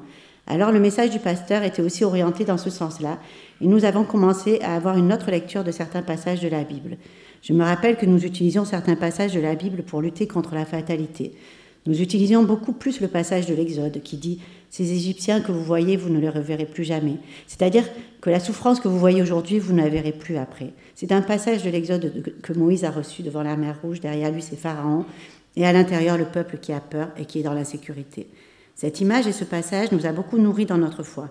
[SPEAKER 2] Alors le message du pasteur était aussi orienté dans ce sens-là, et nous avons commencé à avoir une autre lecture de certains passages de la Bible. Je me rappelle que nous utilisions certains passages de la Bible pour lutter contre la fatalité. Nous utilisions beaucoup plus le passage de l'Exode qui dit « Ces Égyptiens que vous voyez, vous ne les reverrez plus jamais ». C'est-à-dire que la souffrance que vous voyez aujourd'hui, vous ne la verrez plus après. C'est un passage de l'Exode que Moïse a reçu devant la mer Rouge. Derrière lui, c'est Pharaon, et à l'intérieur, le peuple qui a peur et qui est dans l'insécurité. Cette image et ce passage nous a beaucoup nourris dans notre foi.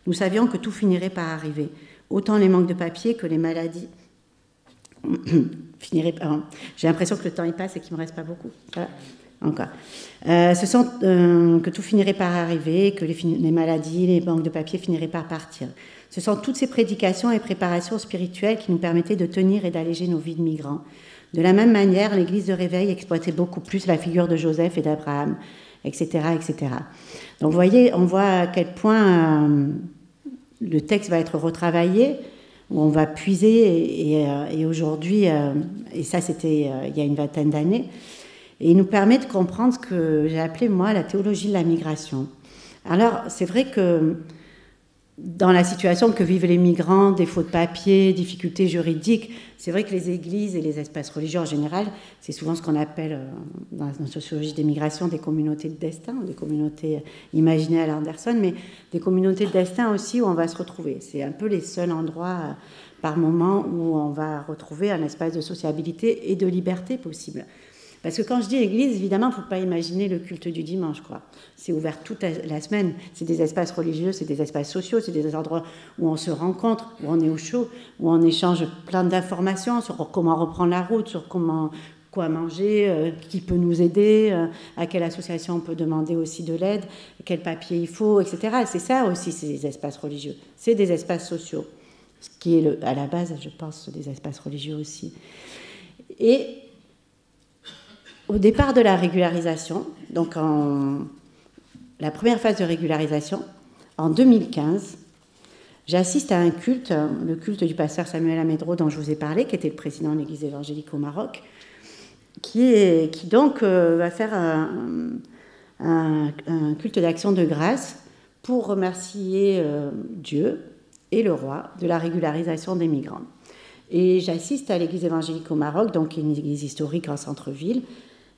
[SPEAKER 2] Nous savions que tout finirait par arriver. Autant les manques de papier que les maladies finiraient par... J'ai l'impression que le temps y passe et qu'il ne me reste pas beaucoup. Voilà. Encore. Que tout finirait par arriver, que les maladies, les manques de papier finiraient par partir. Ce sont toutes ces prédications et préparations spirituelles qui nous permettaient de tenir et d'alléger nos vies de migrants. De la même manière, l'Église de Réveil exploitait beaucoup plus la figure de Joseph et d'Abraham, etc., etc. Donc, vous voyez, on voit à quel point le texte va être retravaillé, où on va puiser, et aujourd'hui, et ça c'était il y a une vingtaine d'années, et il nous permet de comprendre ce que j'ai appelé, moi, la théologie de la migration. Alors, c'est vrai que dans la situation que vivent les migrants, défaut de papier, difficultés juridiques, c'est vrai que les églises et les espaces religieux en général, c'est souvent ce qu'on appelle, dans la sociologie des migrations, des communautés de destin, des communautés imaginées à l'Anderson, mais des communautés de destin aussi où on va se retrouver. C'est un peu les seuls endroits par moment où on va retrouver un espace de sociabilité et de liberté possible. Parce que quand je dis église, évidemment, il ne faut pas imaginer le culte du dimanche, quoi. C'est ouvert toute la semaine. C'est des espaces religieux, c'est des espaces sociaux, c'est des endroits où on se rencontre, où on est au chaud, où on échange plein d'informations sur comment reprendre la route, sur quoi manger, qui peut nous aider, à quelle association on peut demander aussi de l'aide, quel papier il faut, etc. C'est ça aussi, ces espaces religieux. C'est des espaces sociaux, ce qui est à la base, je pense, des espaces religieux aussi. Et au départ de la régularisation, donc la première phase de régularisation, en 2015, j'assiste à un culte, le culte du pasteur Samuel Amedro dont je vous ai parlé, qui était le président de l'Église évangélique au Maroc, qui donc va faire un culte d'action de grâce pour remercier Dieu et le roi de la régularisation des migrants. Et j'assiste à l'Église évangélique au Maroc, donc une église historique en centre-ville.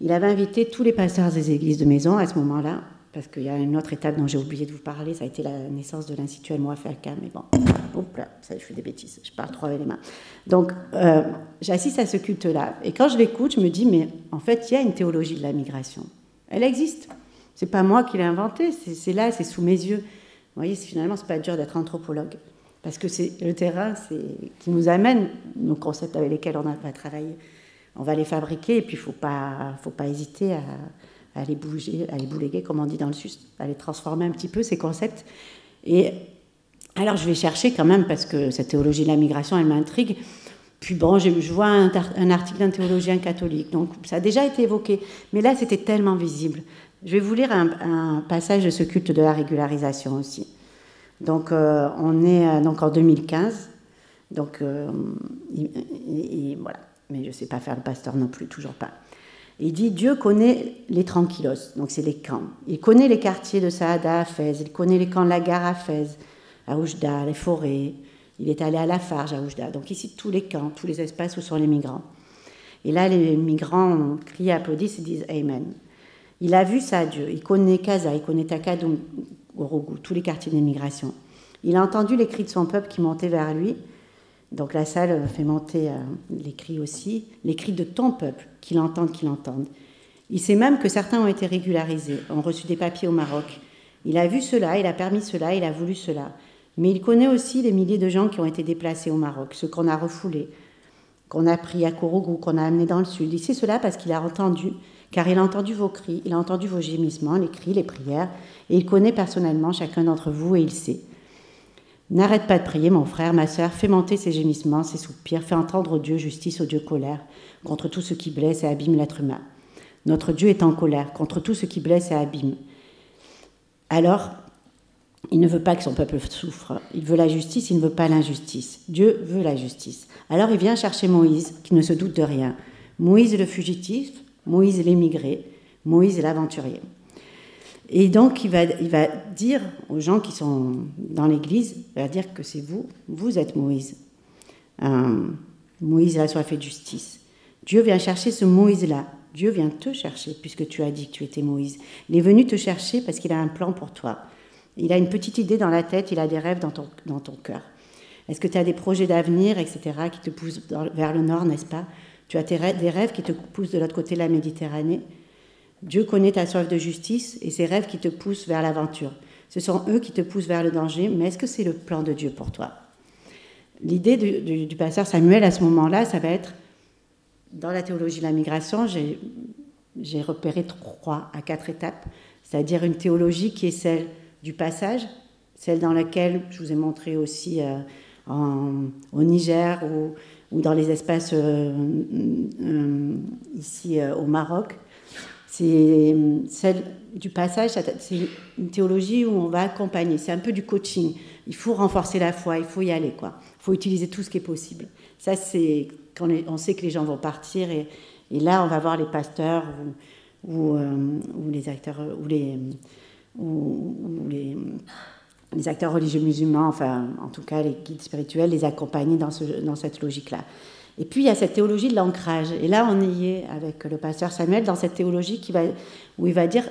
[SPEAKER 2] Il avait invité tous les pasteurs des églises de maison à ce moment-là, parce qu'il y a une autre étape dont j'ai oublié de vous parler, ça a été la naissance de l'Institut El Mouafaka, mais bon, oups là, ça je fais des bêtises, je parle trop avec les mains. Donc, j'assiste à ce culte-là, et quand je l'écoute, je me dis, mais en fait, il y a une théologie de la migration. Elle existe. C'est pas moi qui l'ai inventée, c'est là, c'est sous mes yeux. Vous voyez, finalement, c'est pas dur d'être anthropologue, parce que c'est le terrain qui nous amène nos concepts avec lesquels on va travailler. On va les fabriquer et puis il ne faut pas hésiter à les bouléguer, comme on dit dans le sud, à les transformer un petit peu, ces concepts. Et alors je vais chercher quand même, parce que cette théologie de la migration, elle m'intrigue. Puis bon, je vois un article d'un théologien catholique, donc ça a déjà été évoqué. Mais là, c'était tellement visible. Je vais vous lire un passage de ce culte de la régularisation aussi. Donc on est donc en 2015. Donc voilà. Mais je ne sais pas faire le pasteur non plus, toujours pas. Il dit « Dieu connaît les tranquillos », donc c'est les camps. Il connaît les quartiers de Saada à Fès, il connaît les camps de la gare à Fès, à Oujda, les forêts. Il est allé à Lafarge, à Oujda. Donc ici, tous les camps, tous les espaces où sont les migrants. Et là, les migrants crient, applaudissent et disent « Amen ». Il a vu ça, Dieu. Il connaît Casa, il connaît Takadum, Orogu, tous les quartiers d'immigration. Il a entendu les cris de son peuple qui montaient vers lui. Donc la salle fait monter les cris aussi, les cris de ton peuple, qu'il entende, qu'il entende. Il sait même que certains ont été régularisés, ont reçu des papiers au Maroc. Il a vu cela, il a permis cela, il a voulu cela. Mais il connaît aussi les milliers de gens qui ont été déplacés au Maroc, ceux qu'on a refoulés, qu'on a pris à Korougou, qu'on a amenés dans le sud. Il sait cela parce qu'il a entendu, car il a entendu vos cris, il a entendu vos gémissements, les cris, les prières, et il connaît personnellement chacun d'entre vous et il sait. N'arrête pas de prier, mon frère, ma sœur, fais monter ses gémissements, ses soupirs, fais entendre au Dieu justice, au Dieu colère, contre tout ce qui blesse et abîme l'être humain. Notre Dieu est en colère contre tout ce qui blesse et abîme. Alors, il ne veut pas que son peuple souffre. Il veut la justice, il ne veut pas l'injustice. Dieu veut la justice. Alors il vient chercher Moïse, qui ne se doute de rien. Moïse le fugitif, Moïse l'émigré, Moïse l'aventurier. Et donc il va dire aux gens qui sont dans l'église, il va dire que c'est vous êtes Moïse. Moïse a soif de justice. Dieu vient chercher ce Moïse-là. Dieu vient te chercher, puisque tu as dit que tu étais Moïse. Il est venu te chercher parce qu'il a un plan pour toi. Il a une petite idée dans la tête, il a des rêves dans ton cœur. Est-ce que tu as des projets d'avenir, etc., qui te poussent vers le nord, n'est-ce pas? Tu as des rêves qui te poussent de l'autre côté de la Méditerranée. Dieu connaît ta soif de justice et ses rêves qui te poussent vers l'aventure. Ce sont eux qui te poussent vers le danger, mais est-ce que c'est le plan de Dieu pour toi? L'idée du pasteur Samuel à ce moment-là, ça va être, dans la théologie de la migration, j'ai repéré 3 à 4 étapes, c'est-à-dire une théologie qui est celle du passage, celle dans laquelle je vous ai montré aussi au Niger ou dans les espaces ici au Maroc. C'est celle du passage, c'est une théologie où on va accompagner, c'est un peu du coaching. Il faut renforcer la foi, il faut y aller, quoi. Il faut utiliser tout ce qui est possible. Ça, c'est quand on sait que les gens vont partir et là, on va voir les pasteurs ou les acteurs ou les acteurs religieux musulmans, enfin, en tout cas, les guides spirituels, les accompagner dans cette logique-là. Et puis, il y a cette théologie de l'ancrage. Et là, on y est avec le pasteur Samuel dans cette théologie où il va dire,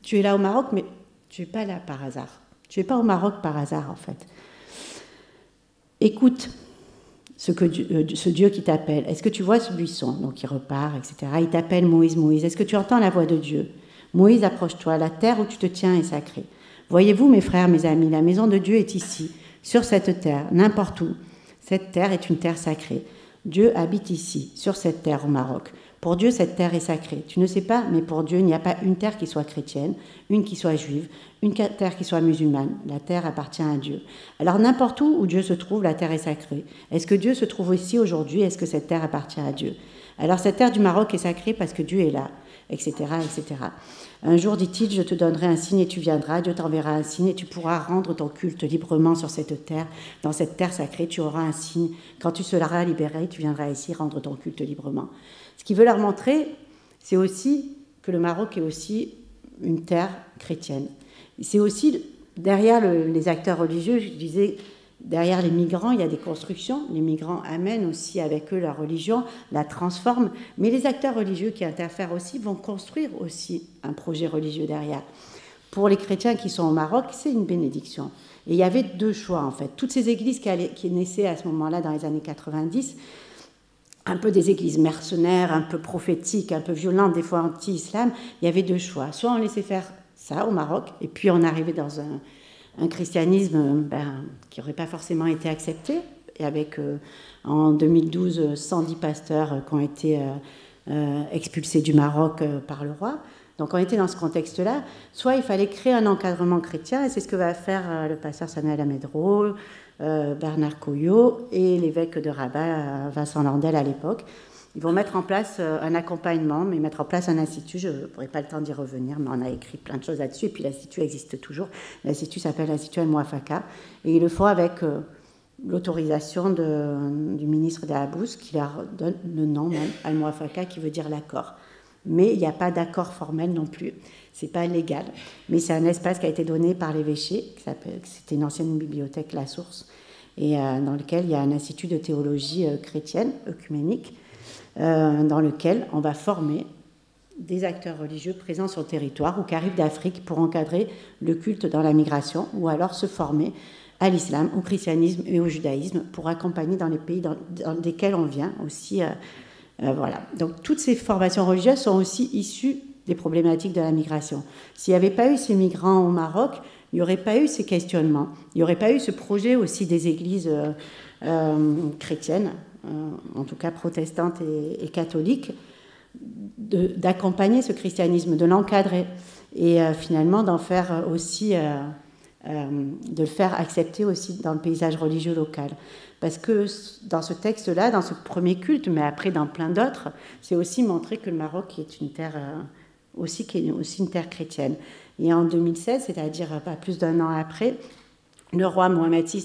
[SPEAKER 2] tu es là au Maroc, mais tu n'es pas là par hasard. Tu n'es pas au Maroc par hasard, en fait. Écoute ce Dieu qui t'appelle. Est-ce que tu vois ce buisson? Donc, il repart, etc. Il t'appelle Moïse, Moïse. Est-ce que tu entends la voix de Dieu? Moïse, approche-toi. La terre où tu te tiens est sacrée. Voyez-vous, mes frères, mes amis, la maison de Dieu est ici, sur cette terre, n'importe où. Cette terre est une terre sacrée. Dieu habite ici, sur cette terre au Maroc. Pour Dieu, cette terre est sacrée. Tu ne sais pas, mais pour Dieu, il n'y a pas une terre qui soit chrétienne, une qui soit juive, une terre qui soit musulmane. La terre appartient à Dieu. Alors, n'importe où Dieu se trouve, la terre est sacrée. Est-ce que Dieu se trouve ici aujourd'hui? Est-ce que cette terre appartient à Dieu? Alors, cette terre du Maroc est sacrée parce que Dieu est là, etc., etc. Un jour, dit-il, je te donnerai un signe et tu viendras, Dieu t'enverra un signe et tu pourras rendre ton culte librement sur cette terre. Dans cette terre sacrée, tu auras un signe. Quand tu seras libéré, tu viendras ici rendre ton culte librement. Ce qu'il veut leur montrer, c'est aussi que le Maroc est aussi une terre chrétienne. C'est aussi, derrière les acteurs religieux, je disais, derrière les migrants, il y a des constructions. Les migrants amènent aussi avec eux leur religion, la transforment. Mais les acteurs religieux qui interfèrent aussi vont construire aussi un projet religieux derrière. Pour les chrétiens qui sont au Maroc, c'est une bénédiction. Et il y avait 2 choix, en fait. Toutes ces églises qui naissaient à ce moment-là, dans les années 90, un peu des églises mercenaires, un peu prophétiques, un peu violentes, des fois anti-islam, il y avait 2 choix. Soit on laissait faire ça au Maroc, et puis on arrivait dans un christianisme qui n'aurait pas forcément été accepté, et avec en 2012 110 pasteurs qui ont été expulsés du Maroc par le roi. Donc on était dans ce contexte-là. Soit il fallait créer un encadrement chrétien, et c'est ce que va faire le pasteur Samuel Amedro, Bernard Coyot et l'évêque de Rabat, Vincent Landel à l'époque. Ils vont mettre en place un accompagnement, mais mettre en place un institut. Je n'aurai pas le temps d'y revenir, mais on a écrit plein de choses là-dessus. Et puis l'institut existe toujours. L'institut s'appelle l'Institut Al-Mouafaka. Et ils le font avec l'autorisation du ministre d'Ahabous, qui leur donne le nom même, Al-Mouafaka, qui veut dire l'accord. Mais il n'y a pas d'accord formel non plus. Ce n'est pas légal. Mais c'est un espace qui a été donné par l'évêché, c'était une ancienne bibliothèque La Source, et dans lequel il y a un institut de théologie chrétienne, œcuménique, dans lequel on va former des acteurs religieux présents sur le territoire ou qui arrivent d'Afrique pour encadrer le culte dans la migration ou alors se former à l'islam, au christianisme et au judaïsme pour accompagner dans les pays dans lesquels on vient aussi. Voilà. Donc toutes ces formations religieuses sont aussi issues des problématiques de la migration. S'il n'y avait pas eu ces migrants au Maroc, il n'y aurait pas eu ces questionnements, il n'y aurait pas eu ce projet aussi des églises chrétiennes, en tout cas protestantes et catholiques, d'accompagner ce christianisme, de l'encadrer et finalement d'en faire aussi, de le faire accepter aussi dans le paysage religieux local. Parce que dans ce texte-là, dans ce premier culte, mais après dans plein d'autres, c'est aussi montrer que le Maroc est une terre qui est aussi une terre chrétienne. Et en 2016, c'est-à-dire pas plus d'un an après, le roi Mohamed VI,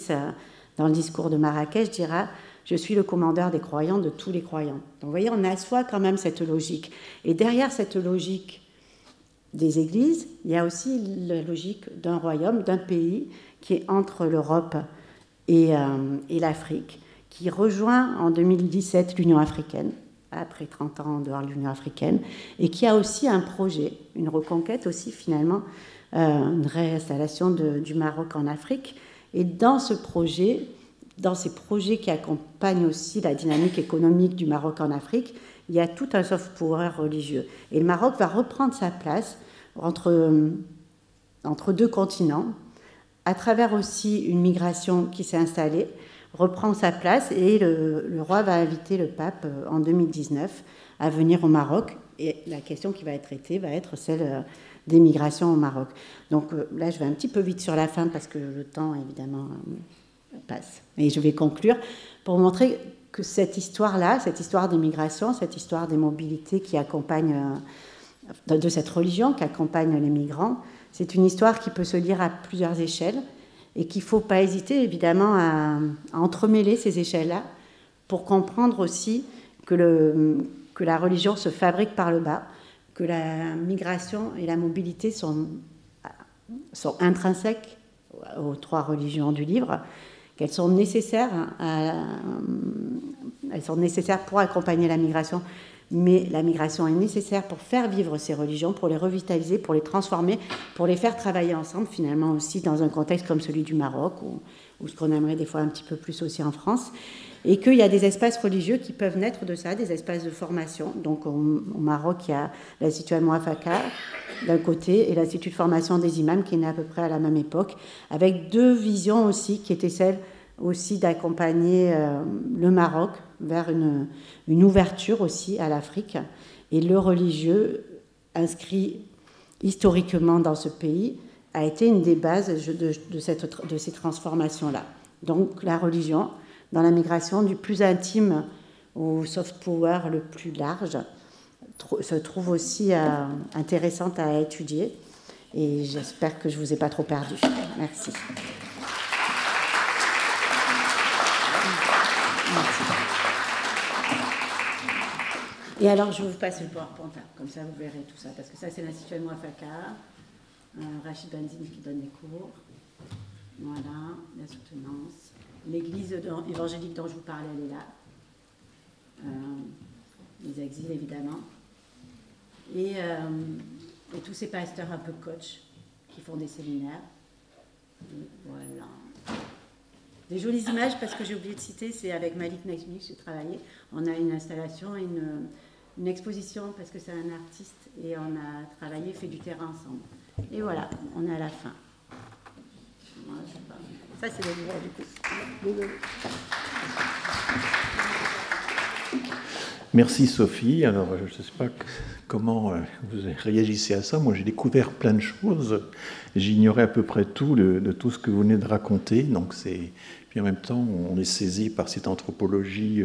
[SPEAKER 2] dans le discours de Marrakech, dira « Je suis le commandeur des croyants, de tous les croyants ». Donc vous voyez, on assoit quand même cette logique. Et derrière cette logique des églises, il y a aussi la logique d'un royaume, d'un pays qui est entre l'Europe et l'Afrique, qui rejoint en 2017 l'Union africaine, après 30 ans en dehors de l'Union africaine, et qui a aussi un projet, une reconquête aussi finalement, une réinstallation du Maroc en Afrique. Et dans ce projet, dans ces projets qui accompagnent aussi la dynamique économique du Maroc en Afrique, il y a tout un soft power religieux. Et le Maroc va reprendre sa place entre deux continents, à travers aussi une migration qui s'est installée, reprend sa place et le roi va inviter le pape en 2019 à venir au Maroc. Et la question qui va être traitée va être celle des migrations au Maroc. Donc là, je vais un petit peu vite sur la fin parce que le temps, évidemment, passe. Et je vais conclure pour montrer que cette histoire-là, cette histoire des migrations, cette histoire des mobilités qui accompagne, de cette religion qui accompagne les migrants, c'est une histoire qui peut se lire à plusieurs échelles et qu'il ne faut pas hésiter, évidemment, à entremêler ces échelles-là pour comprendre aussi que la religion se fabrique par le bas, que la migration et la mobilité sont intrinsèques aux trois religions du livre, qu'elles sont nécessaires, pour accompagner la migration, mais la migration est nécessaire pour faire vivre ces religions, pour les revitaliser, pour les transformer, pour les faire travailler ensemble, finalement aussi dans un contexte comme celui du Maroc, ou ce qu'on aimerait des fois un petit peu plus aussi en France, et qu'il y a des espaces religieux qui peuvent naître de ça, des espaces de formation. Donc au Maroc, il y a l'Institut Al-Muwafaka d'un côté et l'Institut de formation des imams qui est né à peu près à la même époque, avec deux visions aussi qui étaient celles aussi d'accompagner le Maroc vers une ouverture aussi à l'Afrique. Et le religieux, inscrit historiquement dans ce pays, a été une des bases de ces transformations-là. Donc la religion, dans la migration du plus intime au soft power le plus large, se trouve aussi intéressante à étudier. Et j'espère que je ne vous ai pas trop perdu. Merci. Merci. Et alors, je vous passe le PowerPoint, comme ça vous verrez tout ça, parce que ça, c'est l'Institut Al-Muwafaka, Rachid Benzine qui donne des cours. Voilà, la soutenance. L'église évangélique dont je vous parlais, elle est là. Les exils, évidemment. Et tous ces pasteurs un peu coach qui font des séminaires. Et voilà. Des jolies images, parce que j'ai oublié de citer, c'est avec Malik Najmi que j'ai travaillé. On a une installation et une exposition, parce que c'est un artiste, et on a travaillé, fait du terrain ensemble. Et voilà, on est à la fin. Ça, c'est le livre, du coup.
[SPEAKER 1] Merci Sophie. Alors, je ne sais pas comment vous réagissez à ça. Moi, j'ai découvert plein de choses. J'ignorais à peu près tout de tout ce que vous venez de raconter. Donc, puis en même temps, on est saisi par cette anthropologie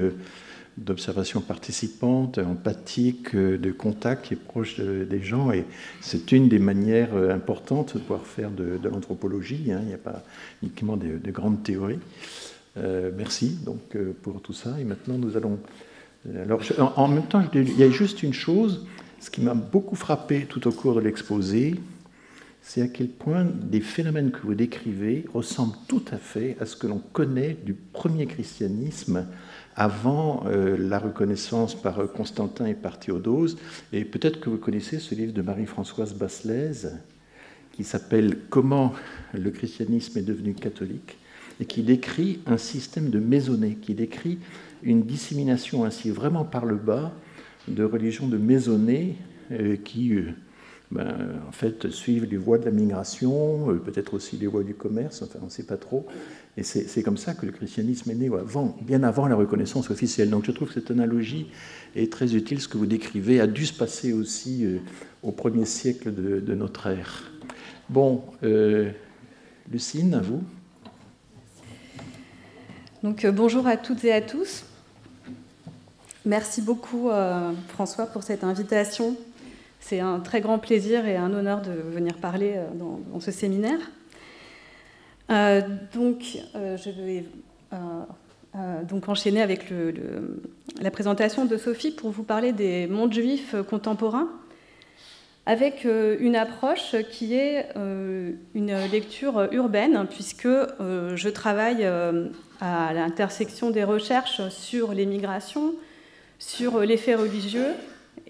[SPEAKER 1] d'observation participante, empathique, de contact qui est proche des gens. Et c'est une des manières importantes de pouvoir faire de l'anthropologie. Il n'y a pas uniquement de grandes théories. Merci donc pour tout ça. Et maintenant, nous allons... Alors, en même temps, il y a juste une chose, ce qui m'a beaucoup frappé tout au cours de l'exposé, c'est à quel point des phénomènes que vous décrivez ressemblent tout à fait à ce que l'on connaît du premier christianisme avant la reconnaissance par Constantin et par Théodose. Et peut-être que vous connaissez ce livre de Marie-Françoise Basselès qui s'appelle « Comment le christianisme est devenu catholique » et qui décrit un système de maisonnée, qui décrit une dissémination ainsi vraiment par le bas de religions de maisonnée qui en fait suivent les voies de la migration, peut-être aussi les voies du commerce, enfin on ne sait pas trop. Et c'est comme ça que le christianisme est né, bien avant la reconnaissance officielle. Donc je trouve que cette analogie est très utile. Ce que vous décrivez a dû se passer aussi au 1er siècle de notre ère. Bon, Lucine, à vous.
[SPEAKER 3] Donc bonjour à toutes et à tous. Merci beaucoup François pour cette invitation. C'est un très grand plaisir et un honneur de venir parler dans ce séminaire. Je vais donc enchaîner avec la présentation de Sophie pour vous parler des mondes juifs contemporains, avec une approche qui est une lecture urbaine, puisque je travaille à l'intersection des recherches sur les migrations, sur les faits religieux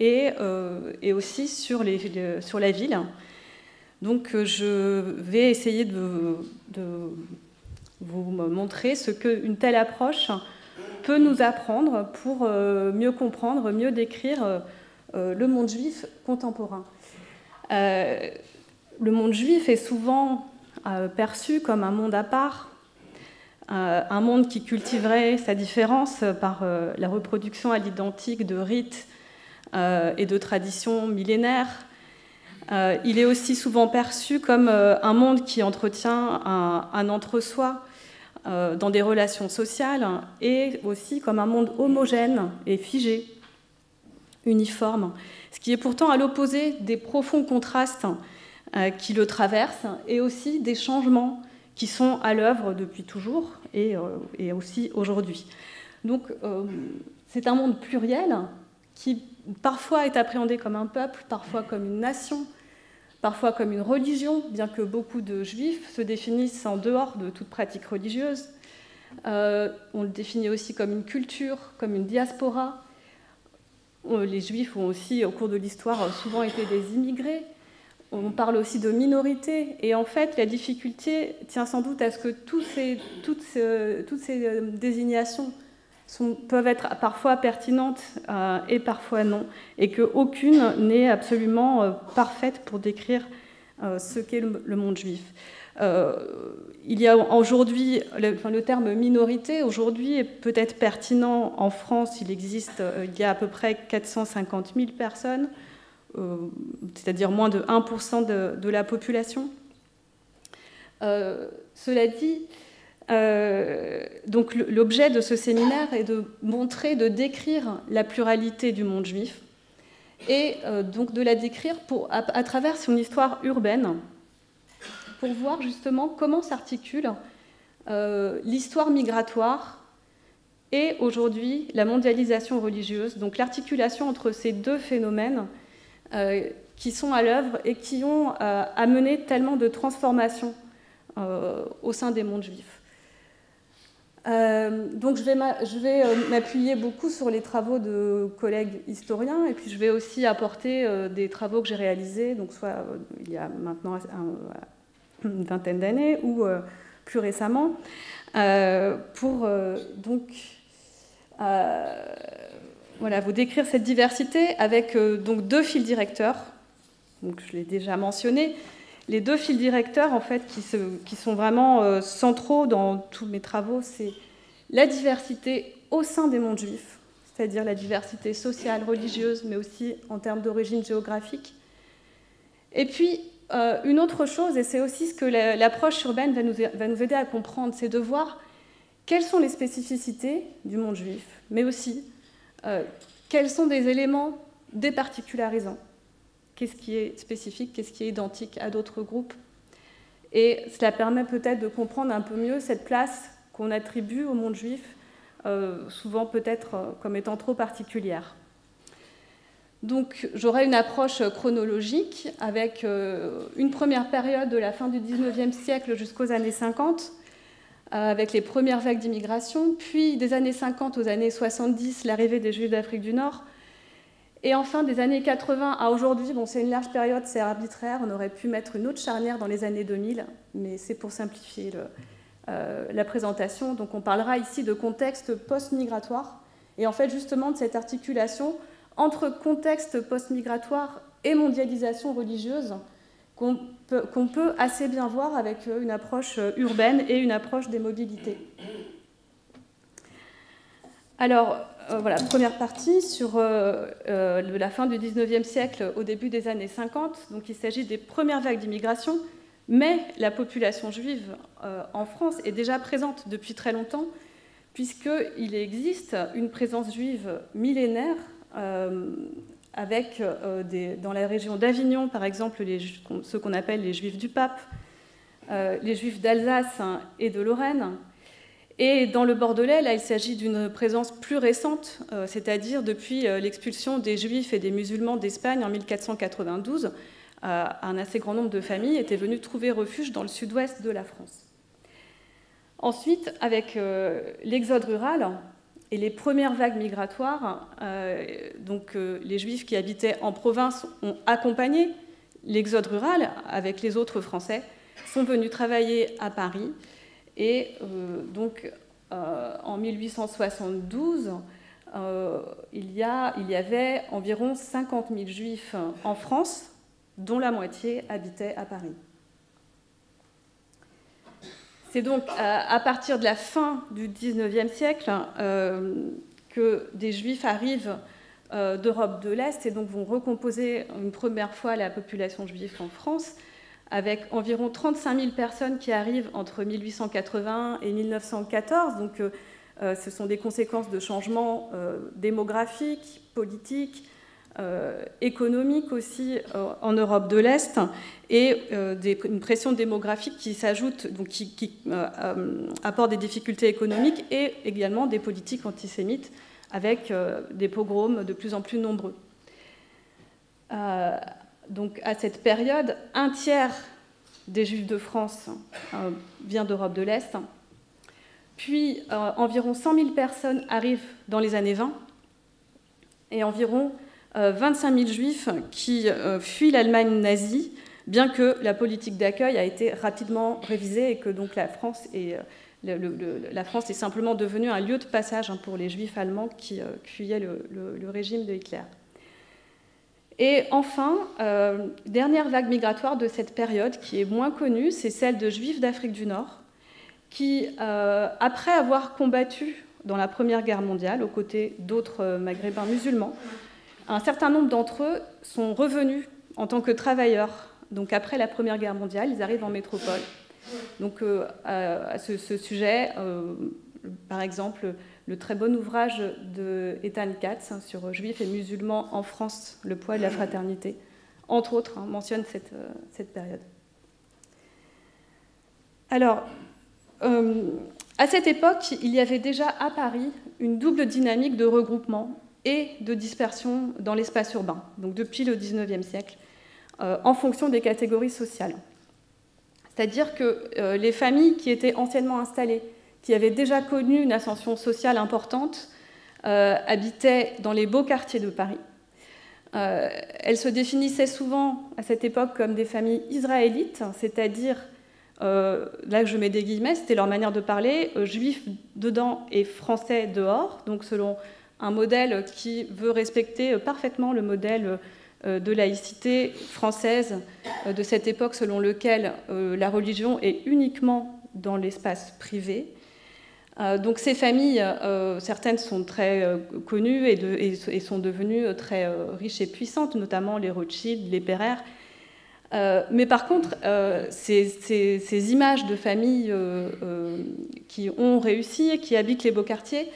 [SPEAKER 3] et aussi sur la ville. Donc je vais essayer de vous montrer ce qu'une telle approche peut nous apprendre pour mieux comprendre, mieux décrire le monde juif contemporain. Le monde juif est souvent perçu comme un monde à part, un monde qui cultiverait sa différence par la reproduction à l'identique de rites et de traditions millénaires. Il est aussi souvent perçu comme un monde qui entretient un entre-soi dans des relations sociales et aussi comme un monde homogène et figé, uniforme, ce qui est pourtant à l'opposé des profonds contrastes qui le traversent et aussi des changements qui sont à l'œuvre depuis toujours et aussi aujourd'hui. Donc c'est un monde pluriel qui parfois est appréhendé comme un peuple, parfois comme une nation, parfois comme une religion, bien que beaucoup de juifs se définissent en dehors de toute pratique religieuse. On le définit aussi comme une culture, comme une diaspora. Les juifs ont aussi, au cours de l'histoire, souvent été des immigrés. On parle aussi de minorité. Et en fait, la difficulté tient sans doute à ce que toutes ces désignations peuvent être parfois pertinentes et parfois non, et qu'aucune n'est absolument parfaite pour décrire ce qu'est le monde juif. Il y a aujourd'hui, le terme minorité aujourd'hui est peut-être pertinent en France. Il y a à peu près 450 000 personnes, c'est-à-dire moins de 1% de la population. Cela dit, donc l'objet de ce séminaire est de montrer, de décrire la pluralité du monde juif et donc de la décrire à travers son histoire urbaine, pour voir justement comment s'articule l'histoire migratoire et aujourd'hui la mondialisation religieuse, donc l'articulation entre ces deux phénomènes qui sont à l'œuvre et qui ont amené tellement de transformations au sein des mondes juifs. Donc je vais m'appuyer beaucoup sur les travaux de collègues historiens et puis je vais aussi apporter des travaux que j'ai réalisés, donc soit il y a maintenant une vingtaine d'années ou plus récemment, pour vous décrire cette diversité avec donc deux fils directeurs. Donc je l'ai déjà mentionné. Les deux fils directeurs, en fait, qui sont vraiment centraux dans tous mes travaux, c'est la diversité au sein des mondes juifs, c'est-à-dire la diversité sociale, religieuse, mais aussi en termes d'origine géographique. Et puis, une autre chose, et c'est aussi ce que l'approche urbaine va nous aider à comprendre, c'est de voir quelles sont les spécificités du monde juif, mais aussi quels sont des éléments départicularisants. Qu'est-ce qui est spécifique, qu'est-ce qui est identique à d'autres groupes. Et cela permet peut-être de comprendre un peu mieux cette place qu'on attribue au monde juif, souvent peut-être comme étant trop particulière. Donc j'aurai une approche chronologique avec une première période de la fin du 19e siècle jusqu'aux années 50, avec les premières vagues d'immigration, puis des années 50 aux années 70, l'arrivée des Juifs d'Afrique du Nord, et enfin des années 80 à aujourd'hui. Bon, c'est une large période, c'est arbitraire, on aurait pu mettre une autre charnière dans les années 2000, mais c'est pour simplifier la présentation. Donc on parlera ici de contexte post-migratoire, et en fait justement de cette articulation entre contexte post-migratoire et mondialisation religieuse qu'on peut assez bien voir avec une approche urbaine et une approche des mobilités. Alors, voilà, première partie sur la fin du 19e siècle au début des années 50. Donc il s'agit des premières vagues d'immigration, mais la population juive en France est déjà présente depuis très longtemps, puisqu'il existe une présence juive millénaire avec dans la région d'Avignon, par exemple, ceux qu'on appelle les Juifs du Pape, les Juifs d'Alsace et de Lorraine. Et dans le Bordelais, là, il s'agit d'une présence plus récente, c'est-à-dire depuis l'expulsion des Juifs et des musulmans d'Espagne en 1492, un assez grand nombre de familles étaient venues trouver refuge dans le sud-ouest de la France. Ensuite, avec l'exode rural et les premières vagues migratoires, les Juifs qui habitaient en province ont accompagné l'exode rural avec les autres Français, sont venus travailler à Paris. Et en 1872, il y avait environ 50 000 Juifs en France, dont la moitié habitait à Paris. C'est donc à partir de la fin du XIXe siècle que des Juifs arrivent d'Europe de l'Est et donc vont recomposer une première fois la population juive en France, avec environ 35 000 personnes qui arrivent entre 1880 et 1914. Donc ce sont des conséquences de changements démographiques, politiques, économiques aussi en Europe de l'Est, et une pression démographique qui s'ajoute, donc qui apporte des difficultés économiques et également des politiques antisémites avec des pogroms de plus en plus nombreux. Donc à cette période, un tiers des Juifs de France vient d'Europe de l'Est, puis environ 100 000 personnes arrivent dans les années 20, et environ 25 000 Juifs qui fuient l'Allemagne nazie, bien que la politique d'accueil a été rapidement révisée et que donc la France est simplement devenue un lieu de passage pour les Juifs allemands qui fuyaient le régime de Hitler. Et enfin, dernière vague migratoire de cette période, qui est moins connue, c'est celle de Juifs d'Afrique du Nord, qui, après avoir combattu dans la Première Guerre mondiale, aux côtés d'autres maghrébins musulmans, un certain nombre d'entre eux sont revenus en tant que travailleurs. Donc après la Première Guerre mondiale, ils arrivent en métropole. Donc à ce sujet, par exemple, le très bon ouvrage de Ethan Katz sur Juifs et musulmans en France, le poids de la fraternité, entre autres, mentionne cette période. Alors, à cette époque, il y avait déjà à Paris une double dynamique de regroupement et de dispersion dans l'espace urbain, donc depuis le XIXe siècle, en fonction des catégories sociales. C'est-à-dire que les familles qui étaient anciennement installées, qui avaient déjà connu une ascension sociale importante, habitaient dans les beaux quartiers de Paris. Elles se définissaient souvent à cette époque comme des familles israélites, c'est-à-dire, là je mets des guillemets, c'était leur manière de parler, juifs dedans et français dehors, donc selon un modèle qui veut respecter parfaitement le modèle de laïcité française de cette époque, selon lequel la religion est uniquement dans l'espace privé. Donc ces familles, certaines sont très connues et sont devenues très riches et puissantes, notamment les Rothschild, les Pereire. Mais par contre, ces images de familles qui ont réussi et qui habitent les beaux quartiers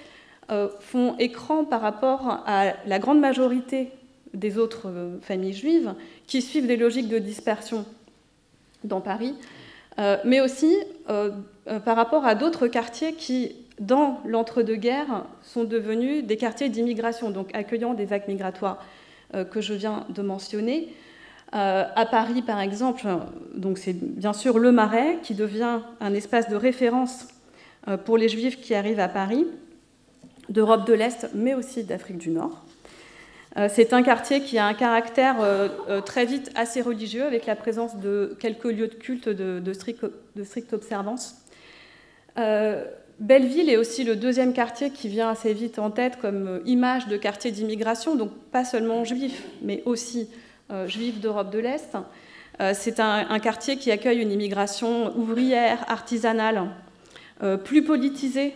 [SPEAKER 3] font écran par rapport à la grande majorité des autres familles juives qui suivent des logiques de dispersion dans Paris, mais aussi par rapport à d'autres quartiers qui, dans l'entre-deux-guerres, sont devenus des quartiers d'immigration, donc accueillant des vagues migratoires que je viens de mentionner. À Paris, par exemple, donc c'est bien sûr le Marais qui devient un espace de référence pour les Juifs qui arrivent à Paris, d'Europe de l'Est, mais aussi d'Afrique du Nord. C'est un quartier qui a un caractère très vite assez religieux, avec la présence de quelques lieux de culte de stricte observance. Belleville est aussi le deuxième quartier qui vient assez vite en tête comme image de quartier d'immigration, donc pas seulement juifs, mais aussi juifs d'Europe de l'Est. C'est un quartier qui accueille une immigration ouvrière, artisanale, plus politisée,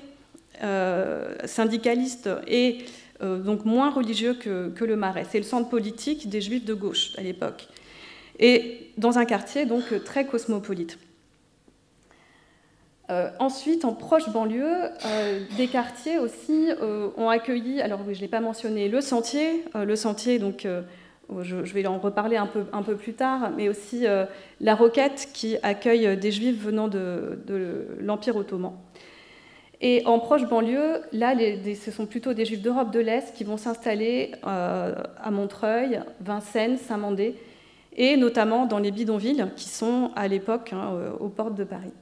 [SPEAKER 3] syndicaliste et donc moins religieux que le Marais. C'est le centre politique des Juifs de gauche à l'époque. Et dans un quartier donc très cosmopolite. Ensuite, en proche banlieue, des quartiers aussi ont accueilli, alors oui, je ne l'ai pas mentionné, le Sentier, donc je vais en reparler un peu plus tard, mais aussi la Roquette qui accueille des Juifs venant de l'Empire ottoman. Et en proche banlieue, là, ce sont plutôt des Juifs d'Europe de l'Est qui vont s'installer à Montreuil, Vincennes, Saint-Mandé, et notamment dans les bidonvilles qui sont à l'époque aux portes de Paris.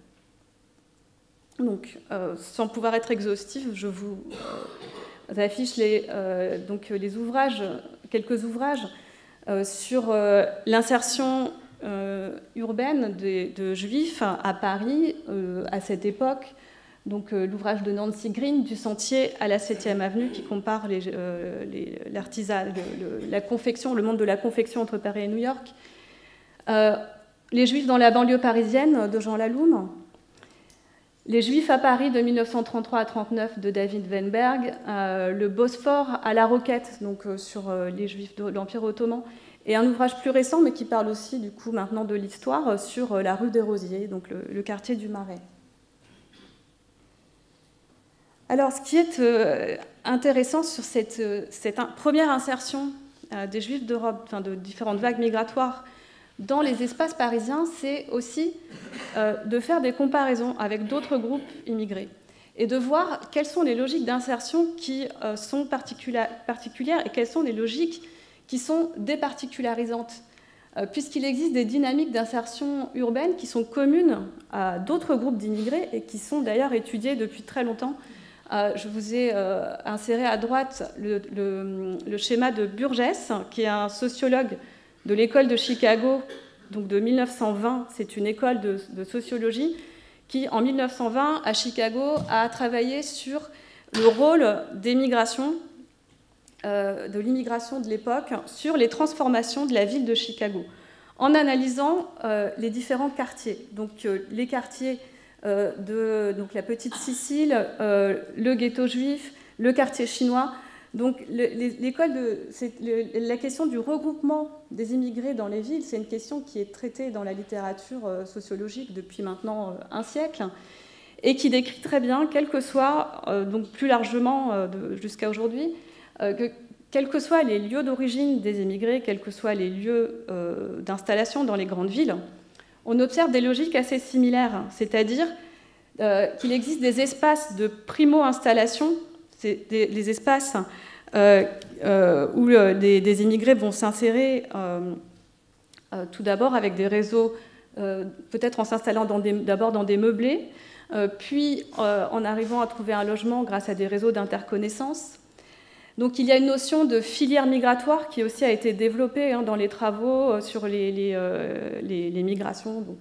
[SPEAKER 3] Donc, sans pouvoir être exhaustive, je vous affiche les ouvrages, quelques ouvrages sur l'insertion urbaine de Juifs à Paris à cette époque. Donc, l'ouvrage de Nancy Green, Du Sentier à la 7e avenue, qui compare l'artisanat, la confection, le monde de la confection entre Paris et New York. Les Juifs dans la banlieue parisienne, de Jean Laloum. Les Juifs à Paris de 1933 à 1939 de David Weinberg. Le Bosphore à la Roquette, donc sur les Juifs de l'Empire ottoman. Et un ouvrage plus récent, mais qui parle aussi du coup maintenant de l'histoire, sur la rue des Rosiers, donc le quartier du Marais. Alors, ce qui est intéressant sur cette première insertion des Juifs d'Europe, de différentes vagues migratoires dans les espaces parisiens, c'est aussi de faire des comparaisons avec d'autres groupes immigrés et de voir quelles sont les logiques d'insertion qui sont particulières et quelles sont les logiques qui sont départicularisantes, puisqu'il existe des dynamiques d'insertion urbaine qui sont communes à d'autres groupes d'immigrés et qui sont d'ailleurs étudiées depuis très longtemps. Je vous ai inséré à droite le schéma de Burgess, qui est un sociologue de l'école de Chicago, donc de 1920. C'est une école de sociologie qui, en 1920, à Chicago, a travaillé sur le rôle des migrations, de l'immigration de l'époque, sur les transformations de la ville de Chicago, en analysant les différents quartiers. Donc les quartiers donc la petite Sicile, le ghetto juif, le quartier chinois. Donc la question du regroupement des immigrés dans les villes, c'est une question qui est traitée dans la littérature sociologique depuis maintenant un siècle et qui décrit très bien, quel que soit, donc plus largement jusqu'à aujourd'hui, quels que soient les lieux d'origine des immigrés, quels que soient les lieux d'installation dans les grandes villes, on observe des logiques assez similaires, c'est-à-dire qu'il existe des espaces de primo-installation, c'est des espaces où des immigrés vont s'insérer tout d'abord avec des réseaux, peut-être en s'installant d'abord dans des meublés, puis en arrivant à trouver un logement grâce à des réseaux d'interconnaissance. Donc il y a une notion de filière migratoire qui aussi a été développée dans les travaux sur les migrations, donc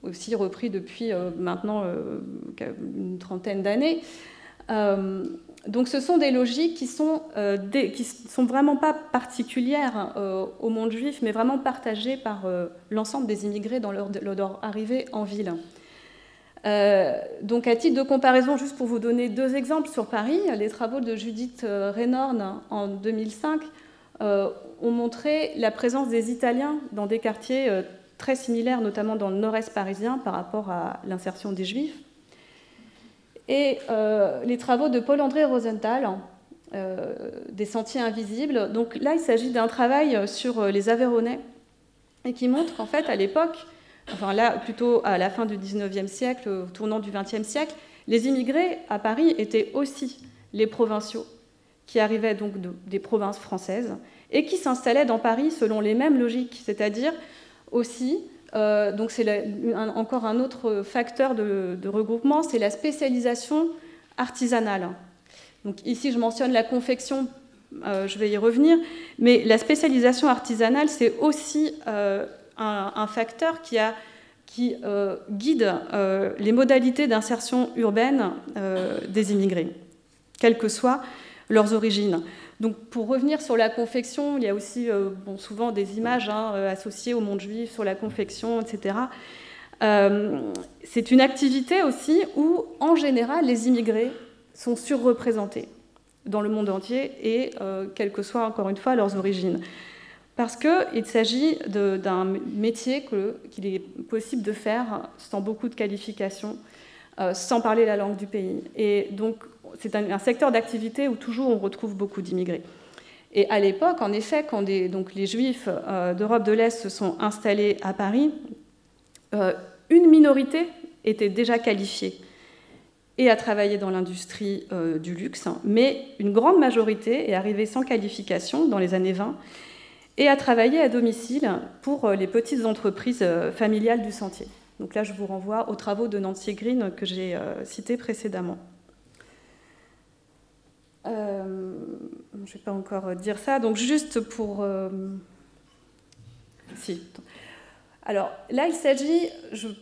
[SPEAKER 3] aussi repris depuis maintenant une trentaine d'années. Donc ce sont des logiques qui sont vraiment pas particulières au monde juif, mais vraiment partagées par l'ensemble des immigrés dans leur arrivée en ville. Donc à titre de comparaison, juste pour vous donner deux exemples sur Paris, les travaux de Judith Reynorn en 2005 ont montré la présence des Italiens dans des quartiers très similaires, notamment dans le nord-est parisien, par rapport à l'insertion des Juifs. Et les travaux de Paul-André Rosenthal, des Sentiers invisibles. Donc là, il s'agit d'un travail sur les Aveyronnais, et qui montre qu'en fait, à l'époque, enfin là, plutôt à la fin du XIXe siècle, au tournant du XXe siècle, les immigrés à Paris étaient aussi les provinciaux qui arrivaient donc des provinces françaises et qui s'installaient dans Paris selon les mêmes logiques, c'est-à-dire aussi, donc c'est encore un autre facteur de regroupement, c'est la spécialisation artisanale. Donc ici, je mentionne la confection, je vais y revenir, mais la spécialisation artisanale, c'est aussi un facteur qui guide les modalités d'insertion urbaine des immigrés, quelles que soient leurs origines. Donc, pour revenir sur la confection, il y a aussi souvent des images associées au monde juif sur la confection, etc. C'est une activité aussi où, en général, les immigrés sont surreprésentés dans le monde entier et quelles que soient, encore une fois, leurs origines. Parce qu'il s'agit d'un métier qu'il est possible de faire sans beaucoup de qualifications, sans parler la langue du pays. Et donc, c'est un secteur d'activité où toujours on retrouve beaucoup d'immigrés. Et à l'époque, en effet, quand donc les Juifs d'Europe de l'Est se sont installés à Paris, une minorité était déjà qualifiée et a travaillé dans l'industrie du luxe, mais une grande majorité est arrivée sans qualification dans les années 20 et a travaillé à domicile pour les petites entreprises familiales du Sentier. Donc là, je vous renvoie aux travaux de Nancy Green que j'ai cités précédemment. Je ne vais pas encore dire ça, donc juste pour... Si. Alors là, il s'agit,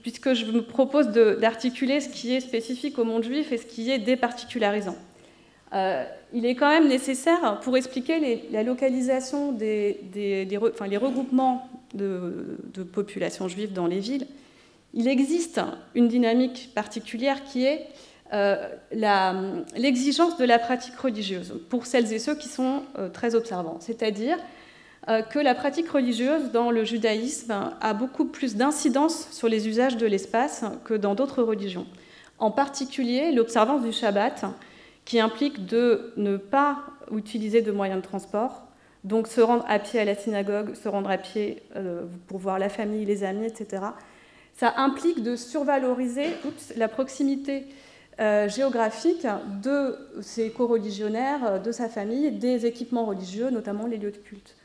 [SPEAKER 3] puisque je me propose d'articuler ce qui est spécifique au monde juif et ce qui est départicularisant. Il est quand même nécessaire, pour expliquer la localisation les regroupements de populations juives dans les villes, il existe une dynamique particulière qui est l'exigence de la pratique religieuse pour celles et ceux qui sont très observants. C'est-à-dire que la pratique religieuse dans le judaïsme a beaucoup plus d'incidence sur les usages de l'espace que dans d'autres religions. En particulier, l'observance du Shabbat, qui implique de ne pas utiliser de moyens de transport, donc se rendre à pied à la synagogue, se rendre à pied pour voir la famille, les amis, etc. Ça implique de survaloriser la proximité géographique de ses coreligionnaires, de sa famille, des équipements religieux, notamment les lieux de culte.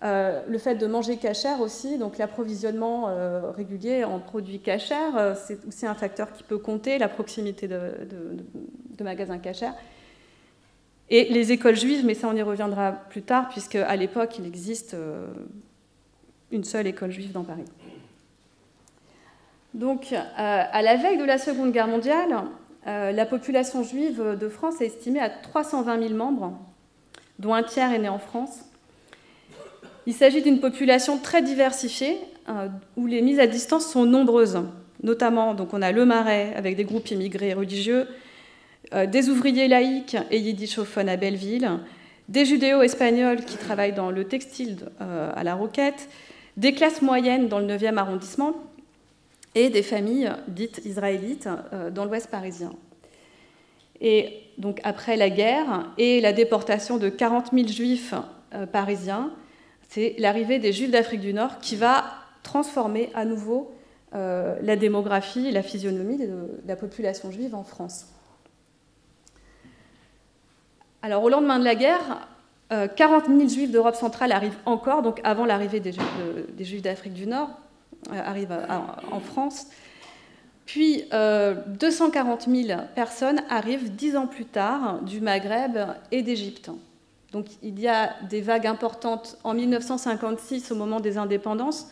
[SPEAKER 3] Le fait de manger cachère aussi, donc l'approvisionnement régulier en produits cachères, c'est aussi un facteur qui peut compter, la proximité de magasins cachères. Et les écoles juives, mais ça on y reviendra plus tard, puisque à l'époque il existe une seule école juive dans Paris. Donc à la veille de la Seconde Guerre mondiale, la population juive de France est estimée à 320 000 membres, dont un tiers est né en France. Il s'agit d'une population très diversifiée, où les mises à distance sont nombreuses. Notamment, donc, on a le Marais, avec des groupes immigrés religieux, des ouvriers laïcs et yiddishophones à Belleville, des judéo-espagnols qui travaillent dans le textile à La Roquette, des classes moyennes dans le 9e arrondissement, et des familles dites israélites dans l'ouest parisien. Et donc, après la guerre et la déportation de 40 000 juifs parisiens, c'est l'arrivée des Juifs d'Afrique du Nord qui va transformer à nouveau la démographie, la physionomie de la population juive en France. Alors, au lendemain de la guerre, 40 000 Juifs d'Europe centrale arrivent encore, donc avant l'arrivée des Juifs d'Afrique du Nord, arrivent en France. Puis, 240 000 personnes arrivent 10 ans plus tard du Maghreb et d'Égypte. Donc il y a des vagues importantes en 1956 au moment des indépendances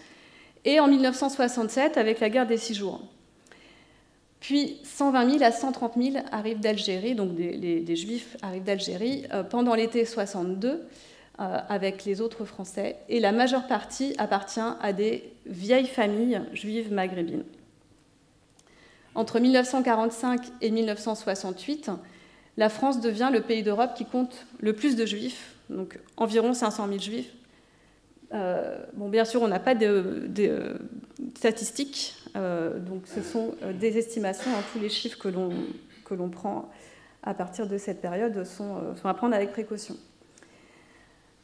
[SPEAKER 3] et en 1967 avec la guerre des 6 jours. Puis 120 000 à 130 000 arrivent d'Algérie, donc des Juifs arrivent d'Algérie pendant l'été 62 avec les autres Français, et la majeure partie appartient à des vieilles familles juives maghrébines. Entre 1945 et 1968, la France devient le pays d'Europe qui compte le plus de juifs, donc environ 500 000 juifs. Bien sûr, on n'a pas de statistiques, donc ce sont des estimations. Tous les chiffres que l'on prend à partir de cette période sont à prendre avec précaution.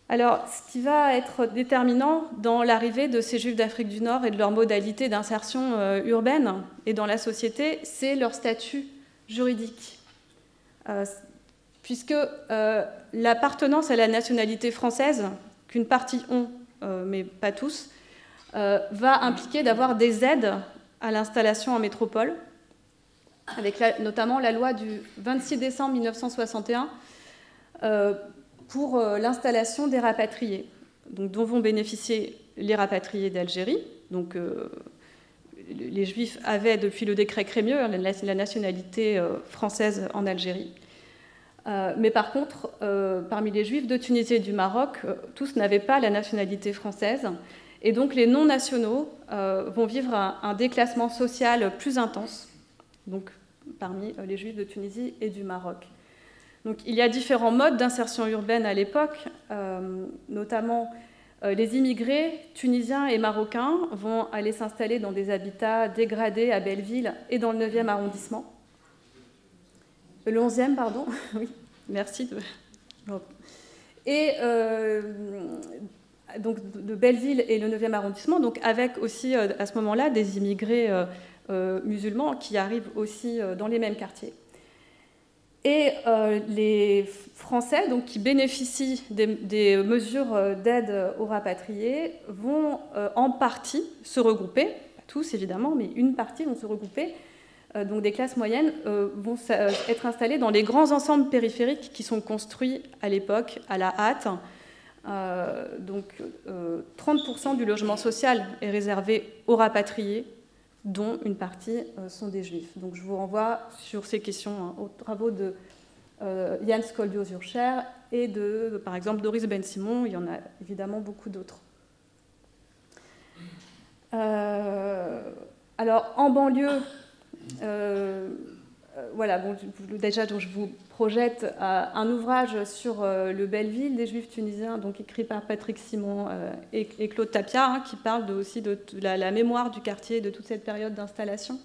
[SPEAKER 3] Alors, ce qui va être déterminant dans l'arrivée de ces Juifs d'Afrique du Nord et de leur modalité d'insertion urbaine et dans la société, c'est leur statut juridique. puisque l'appartenance à la nationalité française, qu'une partie ont, mais pas tous, va impliquer d'avoir des aides à l'installation en métropole, avec notamment la loi du 26 décembre 1961 pour l'installation des rapatriés, donc, dont vont bénéficier les rapatriés d'Algérie. Donc, les Juifs avaient, depuis le décret Crémieux, la nationalité française en Algérie. Mais par contre, parmi les Juifs de Tunisie et du Maroc, tous n'avaient pas la nationalité française. Et donc, les non-nationaux vont vivre un déclassement social plus intense, donc, parmi les Juifs de Tunisie et du Maroc. Donc, il y a différents modes d'insertion urbaine à l'époque, notamment les immigrés tunisiens et marocains vont aller s'installer dans des habitats dégradés à Belleville et dans le 9e arrondissement. Le 11e, pardon. Oui, merci. Et donc de Belleville et le 9e arrondissement, donc avec aussi à ce moment-là des immigrés musulmans qui arrivent aussi dans les mêmes quartiers. Et les Français, donc, qui bénéficient des mesures d'aide aux rapatriés, vont en partie se regrouper, pas tous évidemment, mais une partie vont se regrouper, donc des classes moyennes vont être installées dans les grands ensembles périphériques qui sont construits à l'époque à la hâte. Donc 30% du logement social est réservé aux rapatriés, dont une partie sont des Juifs. Donc je vous renvoie sur ces questions aux travaux de Jan Skoldio-Zurcher et de, par exemple, Doris Ben-Simon. Il y en a évidemment beaucoup d'autres. Alors, en banlieue, voilà, bon, déjà, donc, je vous projette un ouvrage sur le Belleville des Juifs tunisiens, donc écrit par Patrick Simon et Claude Tapia, hein, qui parle aussi de la mémoire du quartier, de toute cette période d'installation.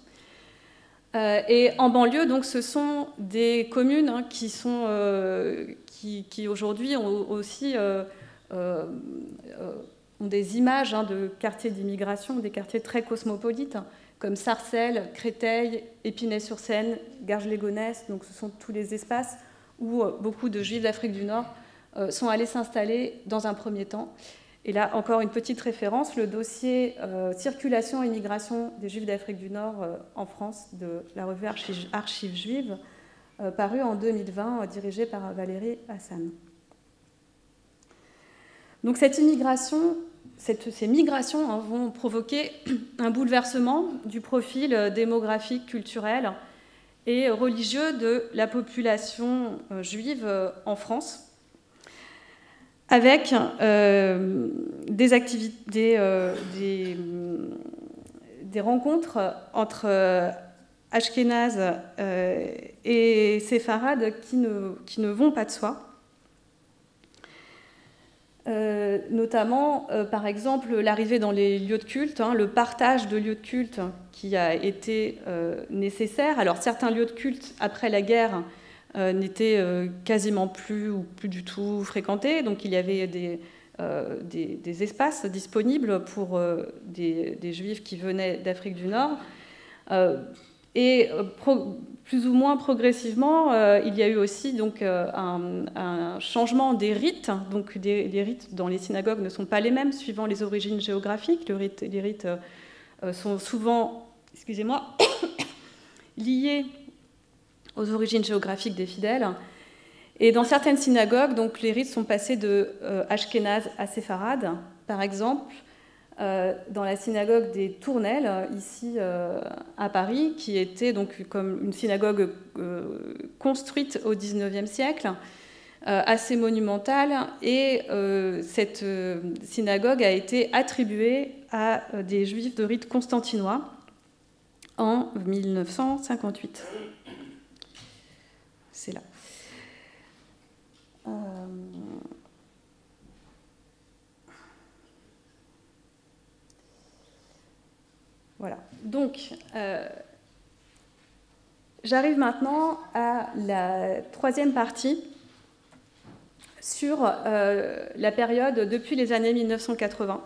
[SPEAKER 3] Et en banlieue, donc, ce sont des communes hein, qui aujourd'hui ont aussi ont des images hein, de quartiers d'immigration, des quartiers très cosmopolites, comme Sarcelles, Créteil, Épinay-sur-Seine, Garges-les-Gonesse. Donc ce sont tous les espaces où beaucoup de Juifs d'Afrique du Nord sont allés s'installer dans un premier temps. Et là, encore une petite référence, le dossier Circulation et migration des Juifs d'Afrique du Nord en France de la revue Archives juives, paru en 2020, dirigée par Valérie Hassan. Donc cette immigration... Ces migrations hein, vont provoquer un bouleversement du profil démographique, culturel et religieux de la population juive en France, avec des rencontres entre Ashkénazes et séfarades qui ne vont pas de soi. Notamment, par exemple, l'arrivée dans les lieux de culte, hein, le partage de lieux de culte qui a été nécessaire. Alors, certains lieux de culte, après la guerre, n'étaient quasiment plus ou plus du tout fréquentés. Donc, il y avait des espaces disponibles pour des Juifs qui venaient d'Afrique du Nord. Et plus ou moins progressivement, il y a eu aussi donc, un changement des rites. Donc, les rites dans les synagogues ne sont pas les mêmes suivant les origines géographiques. Les rites sont souvent, excusez-moi, liés aux origines géographiques des fidèles. Et dans certaines synagogues, donc, les rites sont passés de ashkénazes à séfarades. Par exemple, dans la synagogue des Tournelles, ici à Paris, qui était donc comme une synagogue construite au XIXe siècle, assez monumentale, et cette synagogue a été attribuée à des Juifs de rite constantinois en 1958. C'est là. Voilà. Donc, j'arrive maintenant à la troisième partie sur la période depuis les années 1980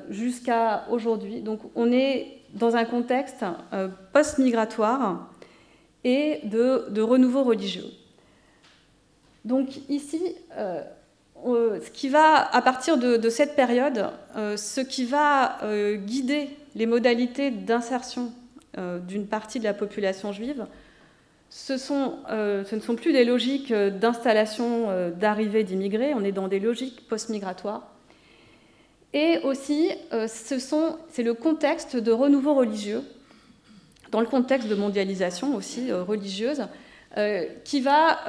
[SPEAKER 3] jusqu'à aujourd'hui. Donc, on est dans un contexte post-migratoire et de renouveau religieux. Donc ici, ce qui va, à partir de cette période, ce qui va guider les modalités d'insertion d'une partie de la population juive, ce ne sont plus des logiques d'installation, d'arrivée d'immigrés, on est dans des logiques post-migratoires. Et aussi, c'est le contexte de renouveau religieux, dans le contexte de mondialisation aussi religieuse, qui va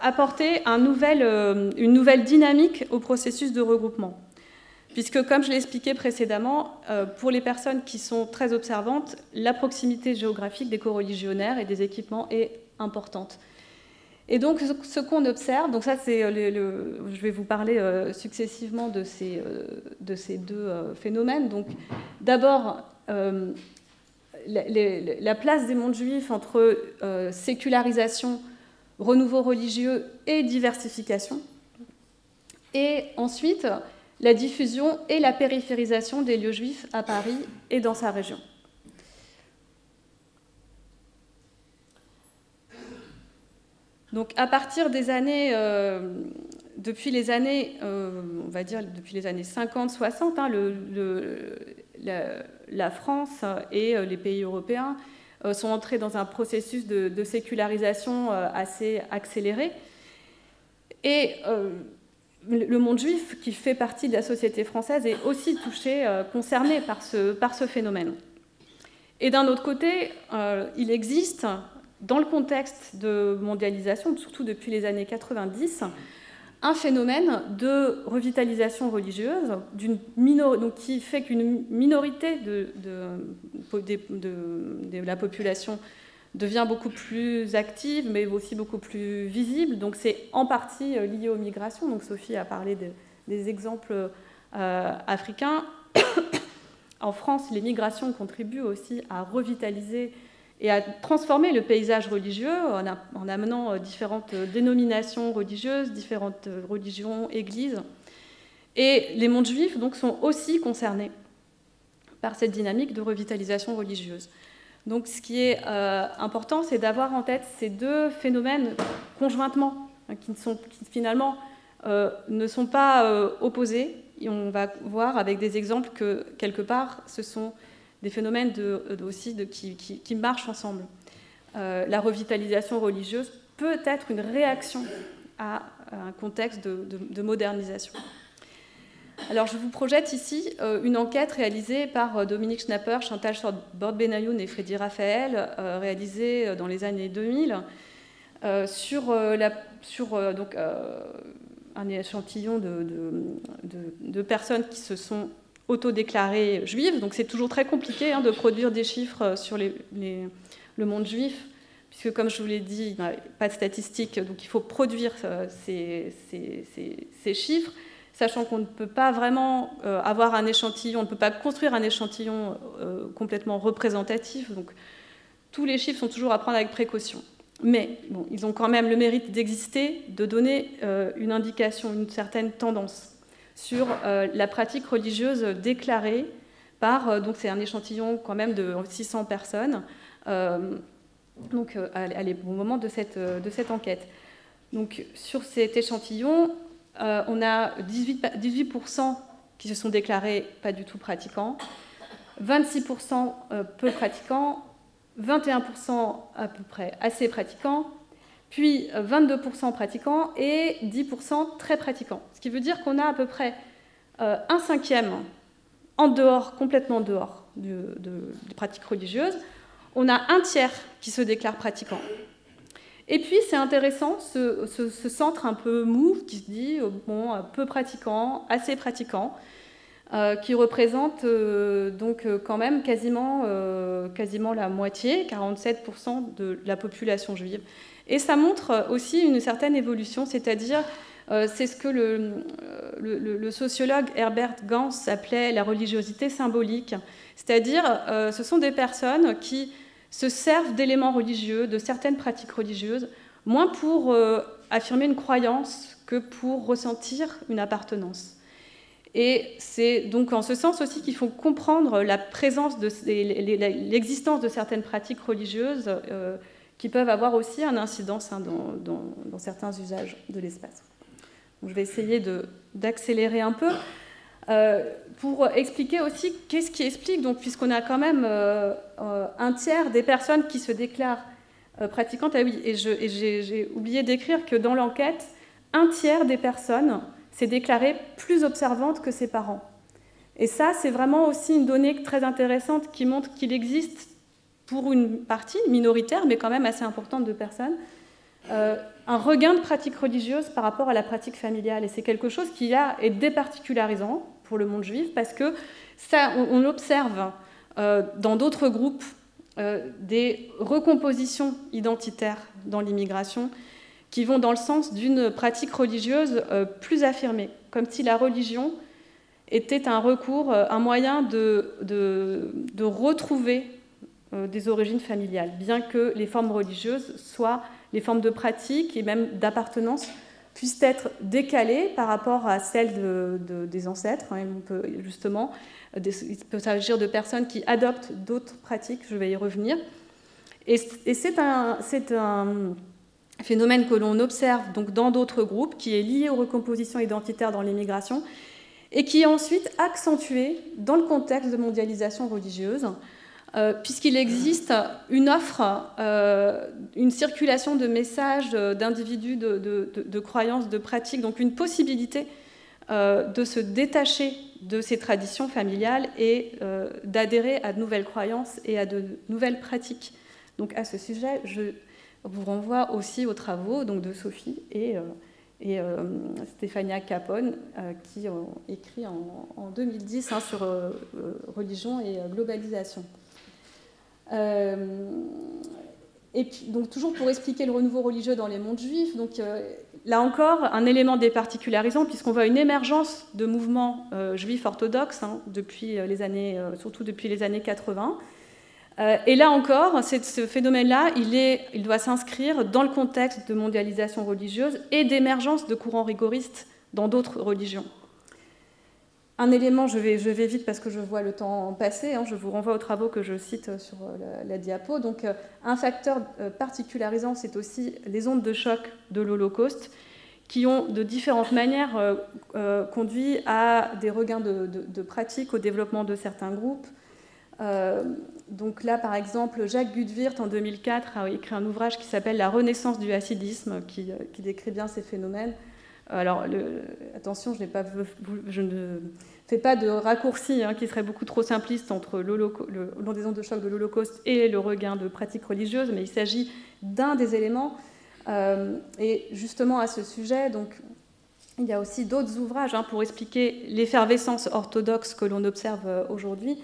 [SPEAKER 3] apporter une nouvelle dynamique au processus de regroupement. Puisque, comme je l'ai expliqué précédemment, pour les personnes qui sont très observantes, la proximité géographique des coreligionnaires et des équipements est importante. Et donc, ce qu'on observe, donc ça, c'est je vais vous parler successivement de ces deux phénomènes. Donc, d'abord, la place des mondes juifs entre sécularisation, renouveau religieux et diversification. Et ensuite, la diffusion et la périphérisation des lieux juifs à Paris et dans sa région. Donc, à partir des années, depuis les années, on va dire depuis les années 50-60, hein, la France et les pays européens sont entrés dans un processus de sécularisation assez accéléré. Et le monde juif, qui fait partie de la société française, est aussi touché, concerné par ce phénomène. Et d'un autre côté, il existe, dans le contexte de mondialisation, surtout depuis les années 90, un phénomène de revitalisation religieuse donc qui fait qu'une minorité de la population devient beaucoup plus active, mais aussi beaucoup plus visible. Donc c'est en partie lié aux migrations. Donc Sophie a parlé des exemples africains. En France, les migrations contribuent aussi à revitaliser et à transformer le paysage religieux en amenant différentes dénominations religieuses, différentes religions, églises. Et les mondes juifs donc, sont aussi concernés par cette dynamique de revitalisation religieuse. Donc ce qui est important, c'est d'avoir en tête ces deux phénomènes conjointement, qui finalement ne sont pas opposés. Et on va voir avec des exemples que, quelque part, ce sont des phénomènes qui marchent ensemble. La revitalisation religieuse peut être une réaction à un contexte de modernisation. Alors, je vous projette ici une enquête réalisée par Dominique Schnapper, Chantal Bord-Benayoun et Freddy Raphaël, réalisée dans les années 2000, sur un échantillon de personnes qui se sont autodéclarées juives. Donc, c'est toujours très compliqué de produire des chiffres sur le monde juif, puisque, comme je vous l'ai dit, il n'y a pas de statistiques, donc il faut produire ces chiffres, sachant qu'on ne peut pas vraiment avoir un échantillon, on ne peut pas construire un échantillon complètement représentatif, donc tous les chiffres sont toujours à prendre avec précaution. Mais bon, ils ont quand même le mérite d'exister, de donner une indication, une certaine tendance sur la pratique religieuse déclarée par, donc c'est un échantillon quand même de 600 personnes, donc au moment de cette enquête. Donc sur cet échantillon, on a 18% qui se sont déclarés pas du tout pratiquants, 26% peu pratiquants, 21% à peu près assez pratiquants, puis 22% pratiquants et 10% très pratiquants. Ce qui veut dire qu'on a à peu près un cinquième en dehors, complètement en dehors des pratiques religieuses. On a un tiers qui se déclare pratiquant. Et puis, c'est intéressant, ce centre un peu mou qui se dit, bon, peu pratiquant, assez pratiquant, qui représente donc quand même quasiment la moitié, 47% de la population juive. Et ça montre aussi une certaine évolution, c'est-à-dire, c'est ce que le sociologue Herbert Gans appelait la religiosité symbolique. C'est-à-dire, ce sont des personnes qui se servent d'éléments religieux, de certaines pratiques religieuses, moins pour affirmer une croyance que pour ressentir une appartenance. Et c'est donc en ce sens aussi qu'il faut comprendre la présence l'existence de certaines pratiques religieuses qui peuvent avoir aussi une incidence dans certains usages de l'espace. Je vais essayer d'accélérer un peu pour expliquer aussi qu'est-ce qui explique, donc, puisqu'on a quand même un tiers des personnes qui se déclarent pratiquantes. Ah oui, et j'ai oublié d'écrire que dans l'enquête, un tiers des personnes s'est déclaré plus observante que ses parents. Et ça, c'est vraiment aussi une donnée très intéressante qui montre qu'il existe, pour une partie minoritaire, mais quand même assez importante de personnes, un regain de pratique religieuse par rapport à la pratique familiale. Et c'est quelque chose qui est départicularisant pour le monde juif, parce que ça, on observe dans d'autres groupes des recompositions identitaires dans l'immigration qui vont dans le sens d'une pratique religieuse plus affirmée, comme si la religion était un recours, un moyen de retrouver des origines familiales, bien que les formes religieuses soient les formes de pratique et même d'appartenance puissent être décalées par rapport à celles des ancêtres. On peut, justement, il peut s'agir de personnes qui adoptent d'autres pratiques, je vais y revenir. Et c'est un phénomène que l'on observe donc dans d'autres groupes, qui est lié aux recompositions identitaires dans l'immigration, et qui est ensuite accentué dans le contexte de mondialisation religieuse, puisqu'il existe une offre, une circulation de messages d'individus, de croyances, de pratiques, donc une possibilité de se détacher de ces traditions familiales et d'adhérer à de nouvelles croyances et à de nouvelles pratiques. Donc à ce sujet, je vous renvoie aussi aux travaux donc, de Sophie et Stefania Capone, qui ont écrit en 2010 sur religion et globalisation. Et puis, donc, toujours pour expliquer le renouveau religieux dans les mondes juifs, donc, là encore, un élément départicularisant, puisqu'on voit une émergence de mouvements juifs orthodoxes depuis surtout depuis les années 80. Et là encore, ce phénomène-là, il doit s'inscrire dans le contexte de mondialisation religieuse et d'émergence de courants rigoristes dans d'autres religions. Un élément, je vais vite parce que je vois le temps passer, je vous renvoie aux travaux que je cite sur la diapo. Donc, un facteur particularisant, c'est aussi les ondes de choc de l'Holocauste, qui ont de différentes manières conduit à des regains de pratiques, au développement de certains groupes. Donc là, par exemple, Jacques Gutwirth, en 2004, a écrit un ouvrage qui s'appelle « La renaissance du hassidisme », qui décrit bien ces phénomènes. Alors, attention, je ne fais pas de raccourci qui serait beaucoup trop simpliste entre long des ondes de choc de l'Holocauste et le regain de pratiques religieuses, mais il s'agit d'un des éléments. Et justement, à ce sujet, donc, il y a aussi d'autres ouvrages pour expliquer l'effervescence orthodoxe que l'on observe aujourd'hui.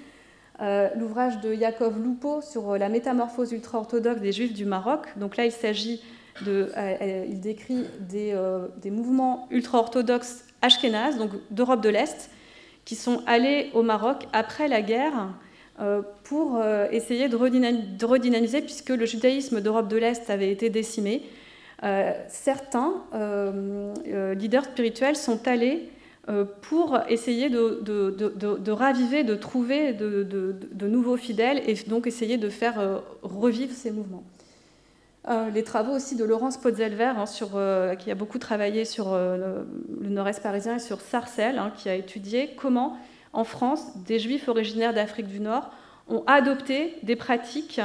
[SPEAKER 3] L'ouvrage de Yaakov Lupo sur la métamorphose ultra-orthodoxe des Juifs du Maroc. Donc là, il décrit des mouvements ultra-orthodoxes ashkénazes, donc d'Europe de l'Est, qui sont allés au Maroc après la guerre pour essayer de redynamiser, puisque le judaïsme d'Europe de l'Est avait été décimé. Certains leaders spirituels sont allés pour essayer de raviver, de trouver de nouveaux fidèles et donc essayer de faire revivre ces mouvements. Les travaux aussi de Laurence Potzelver, qui a beaucoup travaillé sur le nord-est parisien et sur Sarcelles, qui a étudié comment, en France, des Juifs originaires d'Afrique du Nord ont adopté des pratiques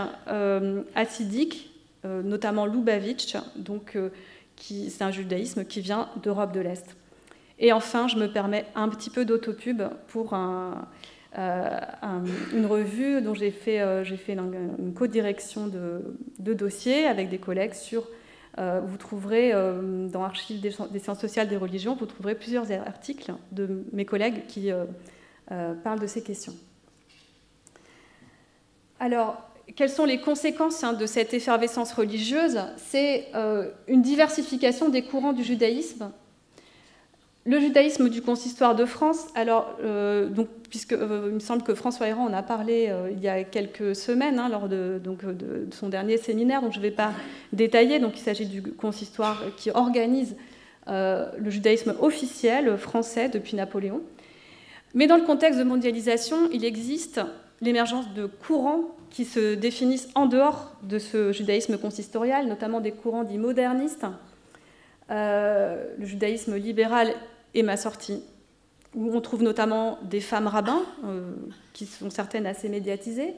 [SPEAKER 3] hassidiques, notamment Lubavitch, c'est un judaïsme qui vient d'Europe de l'Est. Et enfin, je me permets un petit peu d'autopub pour une revue dont j'ai fait une co-direction de dossier avec des collègues sur... vous trouverez dans Archives des sciences sociales des religions, vous trouverez plusieurs articles de mes collègues qui parlent de ces questions. Alors, quelles sont les conséquences de cette effervescence religieuse? C'est une diversification des courants du judaïsme. Le judaïsme du consistoire de France, alors, puisque il me semble que François Héran en a parlé il y a quelques semaines lors de son dernier séminaire, donc je ne vais pas détailler. Donc, il s'agit du consistoire qui organise le judaïsme officiel français depuis Napoléon. Mais dans le contexte de mondialisation, il existe l'émergence de courants qui se définissent en dehors de ce judaïsme consistorial, notamment des courants dits modernistes, le judaïsme libéral et massorti, où on trouve notamment des femmes rabbins, qui sont certaines assez médiatisées,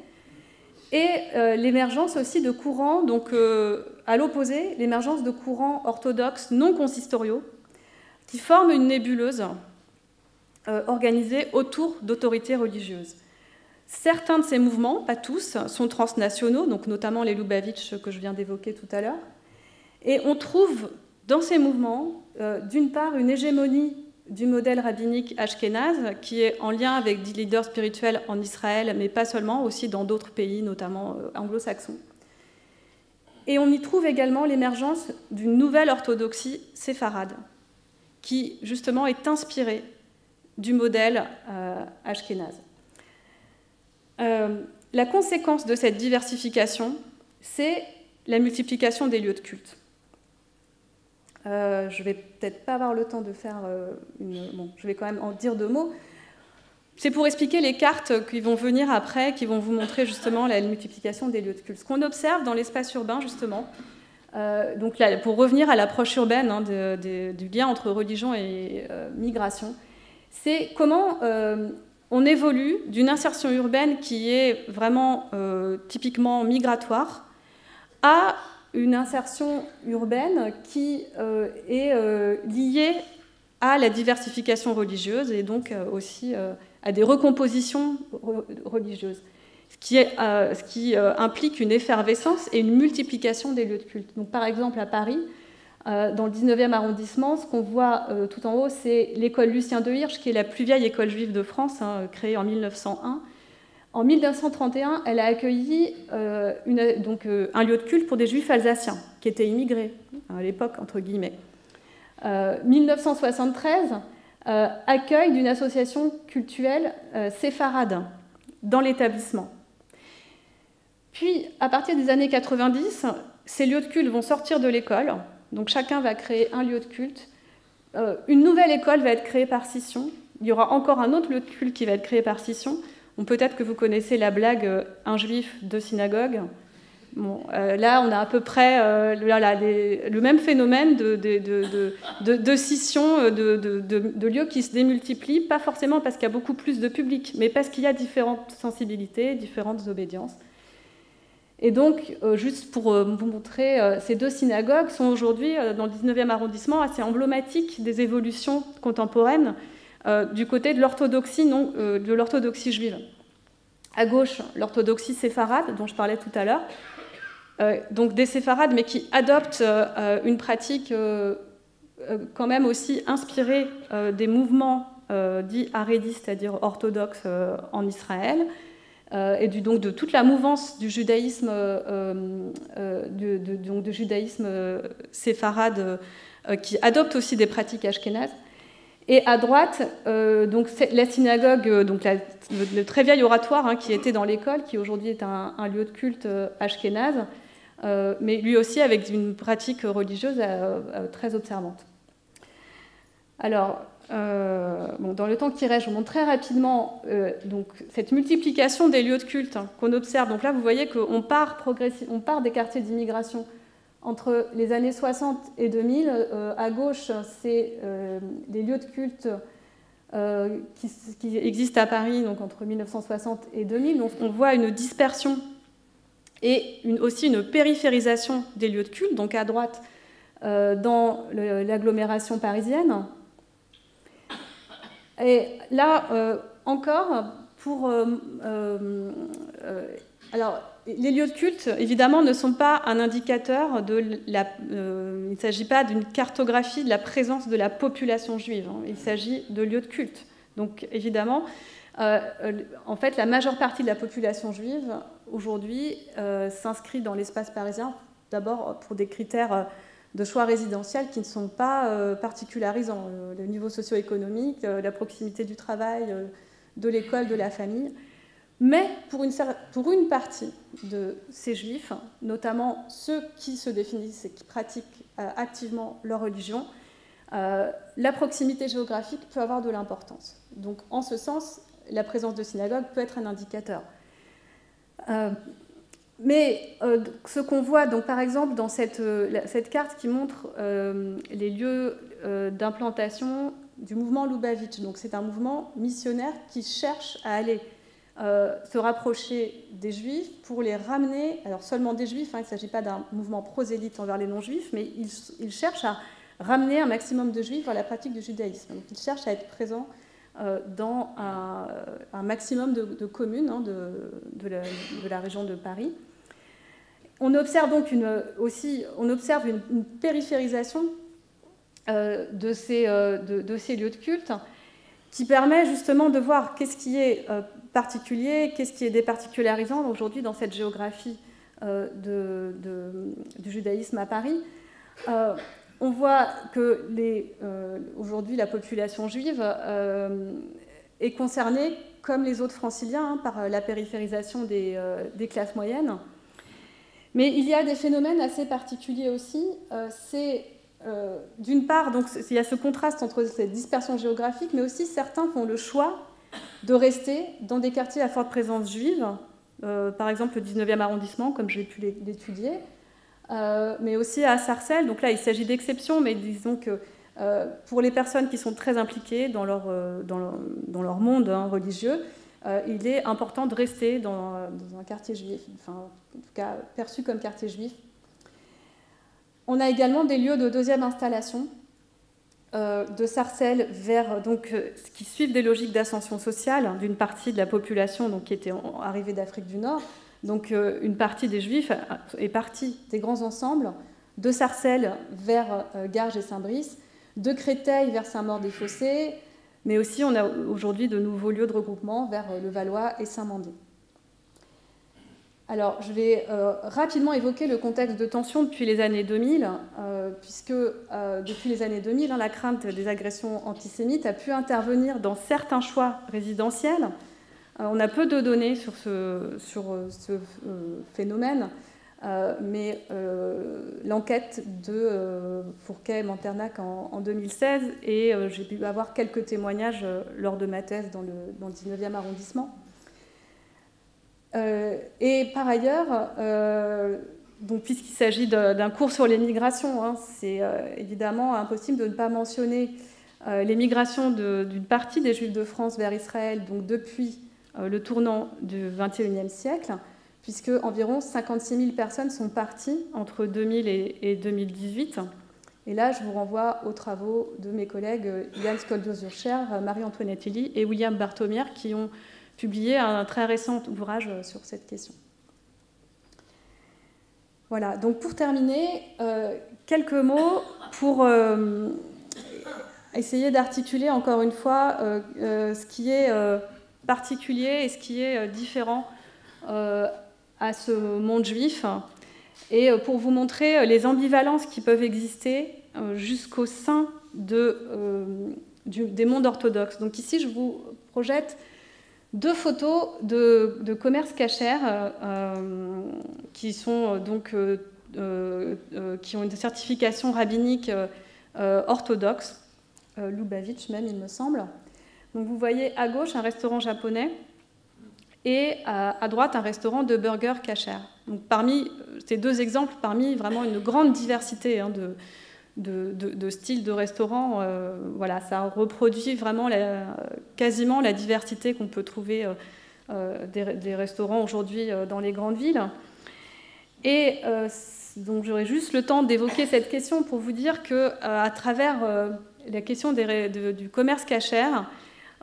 [SPEAKER 3] et l'émergence aussi de courants, donc à l'opposé, l'émergence de courants orthodoxes non consistoriaux, qui forment une nébuleuse organisée autour d'autorités religieuses. Certains de ces mouvements, pas tous, sont transnationaux, donc notamment les Lubavitch que je viens d'évoquer tout à l'heure. Et on trouve dans ces mouvements, d'une part, une hégémonie du modèle rabbinique ashkénaze, qui est en lien avec des leaders spirituels en Israël, mais pas seulement, aussi dans d'autres pays, notamment anglo-saxons. Et on y trouve également l'émergence d'une nouvelle orthodoxie séfarade, qui justement est inspirée du modèle ashkénaze. La conséquence de cette diversification, c'est la multiplication des lieux de culte. Je ne vais peut-être pas avoir le temps de faire Bon, je vais quand même en dire 2 mots. C'est pour expliquer les cartes qui vont venir après, qui vont vous montrer justement la multiplication des lieux de culte. Ce qu'on observe dans l'espace urbain, justement, donc là, pour revenir à l'approche urbaine du lien entre religion et migration, c'est comment on évolue d'une insertion urbaine qui est vraiment typiquement migratoire à une insertion urbaine qui est liée à la diversification religieuse et donc aussi à des recompositions religieuses, ce qui implique une effervescence et une multiplication des lieux de culte. Donc, par exemple, à Paris, dans le 19e arrondissement, ce qu'on voit tout en haut, c'est l'école Lucien de Hirsch, qui est la plus vieille école juive de France, créée en 1901. En 1931, elle a accueilli un lieu de culte pour des juifs alsaciens, qui étaient immigrés à l'époque, entre guillemets. 1973, accueil d'une association cultuelle séfarade dans l'établissement. Puis, à partir des années 90, ces lieux de culte vont sortir de l'école. Donc chacun va créer un lieu de culte. Une nouvelle école va être créée par scission. Il y aura encore un autre lieu de culte qui va être créé par scission. Bon, peut-être que vous connaissez la blague « un juif, 2 synagogues ». Bon, là, on a à peu près le même phénomène de scission, de lieux qui se démultiplient, pas forcément parce qu'il y a beaucoup plus de public, mais parce qu'il y a différentes sensibilités, différentes obédiences. Et donc, juste pour vous montrer, ces 2 synagogues sont aujourd'hui, dans le 19e arrondissement, assez emblématiques des évolutions contemporaines du côté de l'orthodoxie juive. À gauche, l'orthodoxie séfarade, dont je parlais tout à l'heure, donc des séfarades, mais qui adoptent une pratique quand même aussi inspirée des mouvements dits harédis, c'est-à-dire orthodoxes en Israël, et donc de toute la mouvance du judaïsme, du judaïsme séfarade, qui adopte aussi des pratiques ashkénazes. Et à droite, donc la synagogue, donc le très vieil oratoire qui était dans l'école, qui aujourd'hui est un lieu de culte ashkénaze, mais lui aussi avec une pratique religieuse très observante. Alors, dans le temps qui reste, je vous montre très rapidement donc, cette multiplication des lieux de culte qu'on observe. Donc là, vous voyez qu'on part des quartiers d'immigration entre les années 60 et 2000. À gauche, c'est les lieux de culte qui existent à Paris, donc entre 1960 et 2000. Donc on voit une dispersion et aussi une périphérisation des lieux de culte, donc à droite, dans l'agglomération parisienne. Et là, encore, alors, les lieux de culte, évidemment, ne sont pas un indicateur il ne s'agit pas d'une cartographie de la présence de la population juive. Il s'agit de lieux de culte. Donc, évidemment, en fait, la majeure partie de la population juive, aujourd'hui, s'inscrit dans l'espace parisien, d'abord pour des critères de choix résidentiels qui ne sont pas particularisants. Le niveau socio-économique, la proximité du travail, de l'école, de la famille. Mais pour une partie de ces juifs, notamment ceux qui se définissent et qui pratiquent activement leur religion, la proximité géographique peut avoir de l'importance. Donc, en ce sens, la présence de synagogues peut être un indicateur. Mais ce qu'on voit, donc, par exemple, dans cette carte qui montre les lieux d'implantation du mouvement Lubavitch. Donc, c'est un mouvement missionnaire qui cherche à aller se rapprocher des Juifs pour les ramener, alors seulement des Juifs, hein, il ne s'agit pas d'un mouvement prosélyte envers les non-Juifs, mais il cherche à ramener un maximum de Juifs vers la pratique du judaïsme. Donc, il cherche à être présent dans un maximum de communes, hein, de la région de Paris. On observe donc une périphérisation de ces lieux de culte qui permet justement de voir qu'est-ce qui est particulier, qu'est-ce qui est départicularisant aujourd'hui dans cette géographie du judaïsme à Paris. On voit que aujourd'hui la population juive est concernée, comme les autres franciliens, hein, par la périphérisation des classes moyennes. Mais il y a des phénomènes assez particuliers aussi. D'une part, donc, il y a ce contraste entre cette dispersion géographique, mais aussi certains font le choix de rester dans des quartiers à forte présence juive, par exemple le 19e arrondissement, comme j'ai pu l'étudier, mais aussi à Sarcelles. Donc là, il s'agit d'exceptions, mais disons que pour les personnes qui sont très impliquées dans leur monde, hein, religieux, il est important de rester dans un quartier juif, enfin, en tout cas perçu comme quartier juif. On a également des lieux de deuxième installation, de Sarcelles vers, qui suivent des logiques d'ascension sociale d'une partie de la population donc, qui était arrivée d'Afrique du Nord. Donc une partie des Juifs est partie des grands ensembles, de Sarcelles vers Garges et Saint-Brice, de Créteil vers Saint-Maur-des-Fossés, mais aussi on a aujourd'hui de nouveaux lieux de regroupement vers le Valois et Saint-Mandé. Alors, je vais rapidement évoquer le contexte de tension depuis les années 2000, puisque depuis les années 2000, hein, la crainte des agressions antisémites a pu intervenir dans certains choix résidentiels. On a peu de données sur ce phénomène, mais l'enquête de Fourquet-Manternac en 2016, et j'ai pu avoir quelques témoignages lors de ma thèse dans le 19e arrondissement. Et par ailleurs, puisqu'il s'agit d'un cours sur les migrations, hein, c'est évidemment impossible de ne pas mentionner les migrations d'une partie des Juifs de France vers Israël, donc depuis le tournant du XXIe siècle, puisque environ 56 000 personnes sont parties entre 2000 et 2018. Et là, je vous renvoie aux travaux de mes collègues Yann Skoldio-Zurcher, Marie-Antoinette Elie et William Barthomière, qui ont publié un très récent ouvrage sur cette question. Voilà, donc pour terminer, quelques mots pour essayer d'articuler encore une fois ce qui est particulier et ce qui est différent à ce monde juif, et pour vous montrer les ambivalences qui peuvent exister jusqu'au sein des mondes orthodoxes. Donc ici, je vous projette deux photos de commerce cachère qui sont qui ont une certification rabbinique orthodoxe, Lubavitch même, il me semble. Donc vous voyez à gauche un restaurant japonais et à droite un restaurant de burgers cachère. Donc parmi ces deux exemples, parmi vraiment une grande diversité hein, de styles de restaurants, voilà, ça reproduit vraiment quasiment la diversité qu'on peut trouver des restaurants aujourd'hui dans les grandes villes. Et donc j'aurai juste le temps d'évoquer cette question pour vous dire qu'à travers la question du commerce cachère,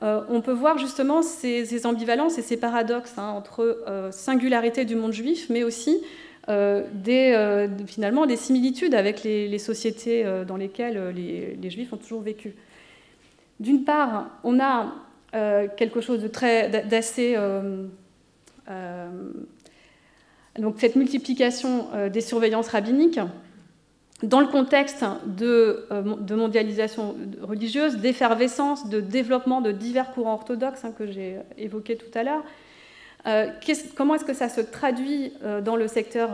[SPEAKER 3] on peut voir justement ces ambivalences et ces paradoxes hein, entre singularité du monde juif, mais aussi finalement des similitudes avec les sociétés dans lesquelles les Juifs ont toujours vécu. D'une part, on a quelque chose d'assez... donc cette multiplication des surveillances rabbiniques dans le contexte de mondialisation religieuse, d'effervescence, de développement de divers courants orthodoxes hein, que j'ai évoqués tout à l'heure. Comment est-ce que ça se traduit dans le secteur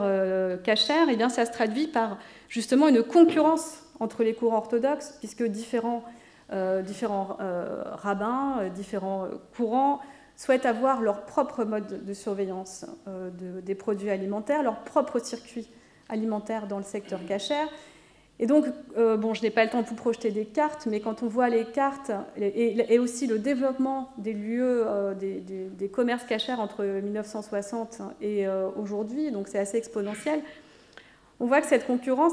[SPEAKER 3] cachère ? Eh bien, ça se traduit par justement une concurrence entre les courants orthodoxes, puisque différents rabbins, différents courants souhaitent avoir leur propre mode de surveillance des produits alimentaires, leur propre circuit alimentaire dans le secteur cachère. Et donc, bon, je n'ai pas le temps de vous projeter des cartes, mais quand on voit les cartes et aussi le développement des lieux, des commerces cachères entre 1960 et aujourd'hui, donc c'est assez exponentiel, on voit que cette concurrence,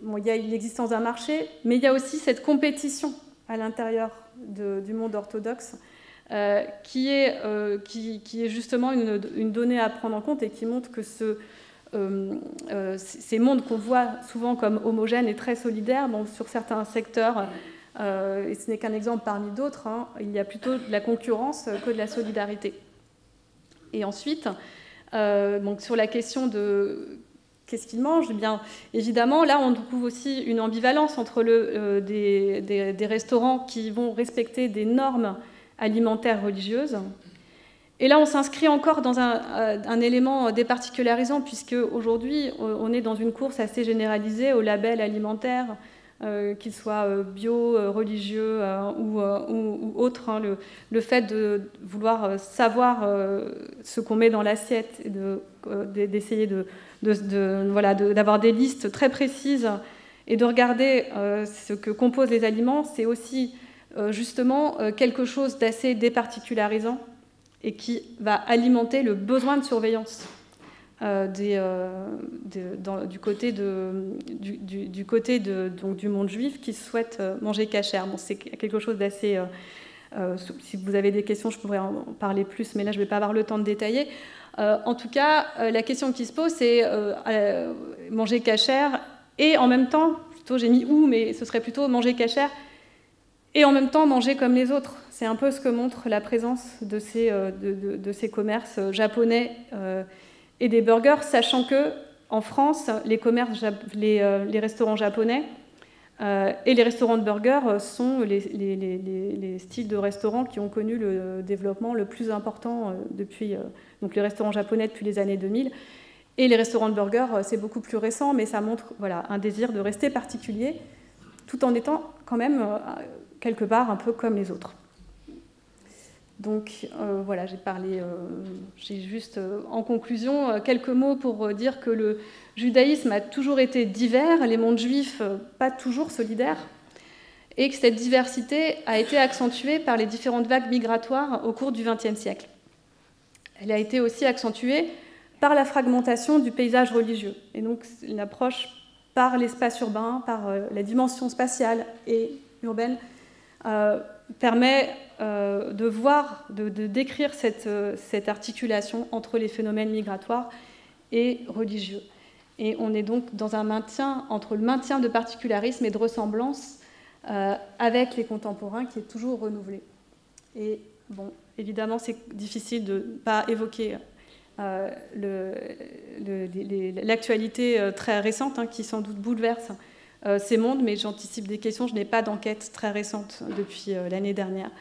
[SPEAKER 3] bon, il y a l'existence d'un marché, mais il y a aussi cette compétition à l'intérieur du monde orthodoxe qui est justement une donnée à prendre en compte et qui montre que ces mondes qu'on voit souvent comme homogènes et très solidaires, bon, sur certains secteurs, et ce n'est qu'un exemple parmi d'autres, hein, il y a plutôt de la concurrence que de la solidarité. Et ensuite, donc sur la question de qu'est-ce qu'ils mangent, eh bien, évidemment, là, on trouve aussi une ambivalence entre des restaurants qui vont respecter des normes alimentaires religieuses. Et là, on s'inscrit encore dans un élément départicularisant, puisque aujourd'hui, on est dans une course assez généralisée aux labels alimentaires, qu'ils soient bio, religieux ou autres. Hein, le fait de vouloir savoir ce qu'on met dans l'assiette, et d'essayer d'avoir des listes très précises et de regarder ce que composent les aliments, c'est aussi justement quelque chose d'assez départicularisant et qui va alimenter le besoin de surveillance du côté du monde juif qui souhaite manger cachère. Bon, c'est quelque chose d'assez... si vous avez des questions, je pourrais en parler plus, mais là, je ne vais pas avoir le temps de détailler. En tout cas, la question qui se pose, c'est manger cachère et en même temps, plutôt j'ai mis où, mais ce serait plutôt manger cachère et en même temps manger comme les autres. C'est un peu ce que montre la présence de ces commerces japonais et des burgers, sachant que en France, les restaurants japonais et les restaurants de burgers sont les styles de restaurants qui ont connu le développement le plus important depuis donc les restaurants japonais depuis les années 2000. Et les restaurants de burgers, c'est beaucoup plus récent, mais ça montre un désir de rester particulier, tout en étant quand même quelque part un peu comme les autres. Donc voilà, j'ai juste en conclusion quelques mots pour dire que le judaïsme a toujours été divers, les mondes juifs pas toujours solidaires, et que cette diversité a été accentuée par les différentes vagues migratoires au cours du XXe siècle. Elle a été aussi accentuée par la fragmentation du paysage religieux, et donc l'approche par l'espace urbain, par la dimension spatiale et urbaine, permet de décrire cette articulation entre les phénomènes migratoires et religieux. Et on est donc dans un maintien, entre le maintien de particularisme et de ressemblance avec les contemporains qui est toujours renouvelé. Et bon, évidemment, c'est difficile de ne pas évoquer l'actualité très récente qui sans doute bouleverse ces mondes, mais j'anticipe des questions. Je n'ai pas d'enquête très récente depuis l'année dernière.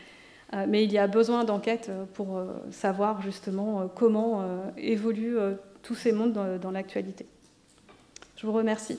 [SPEAKER 3] Mais il y a besoin d'enquête pour savoir justement comment évoluent tous ces mondes dans l'actualité. Je vous remercie.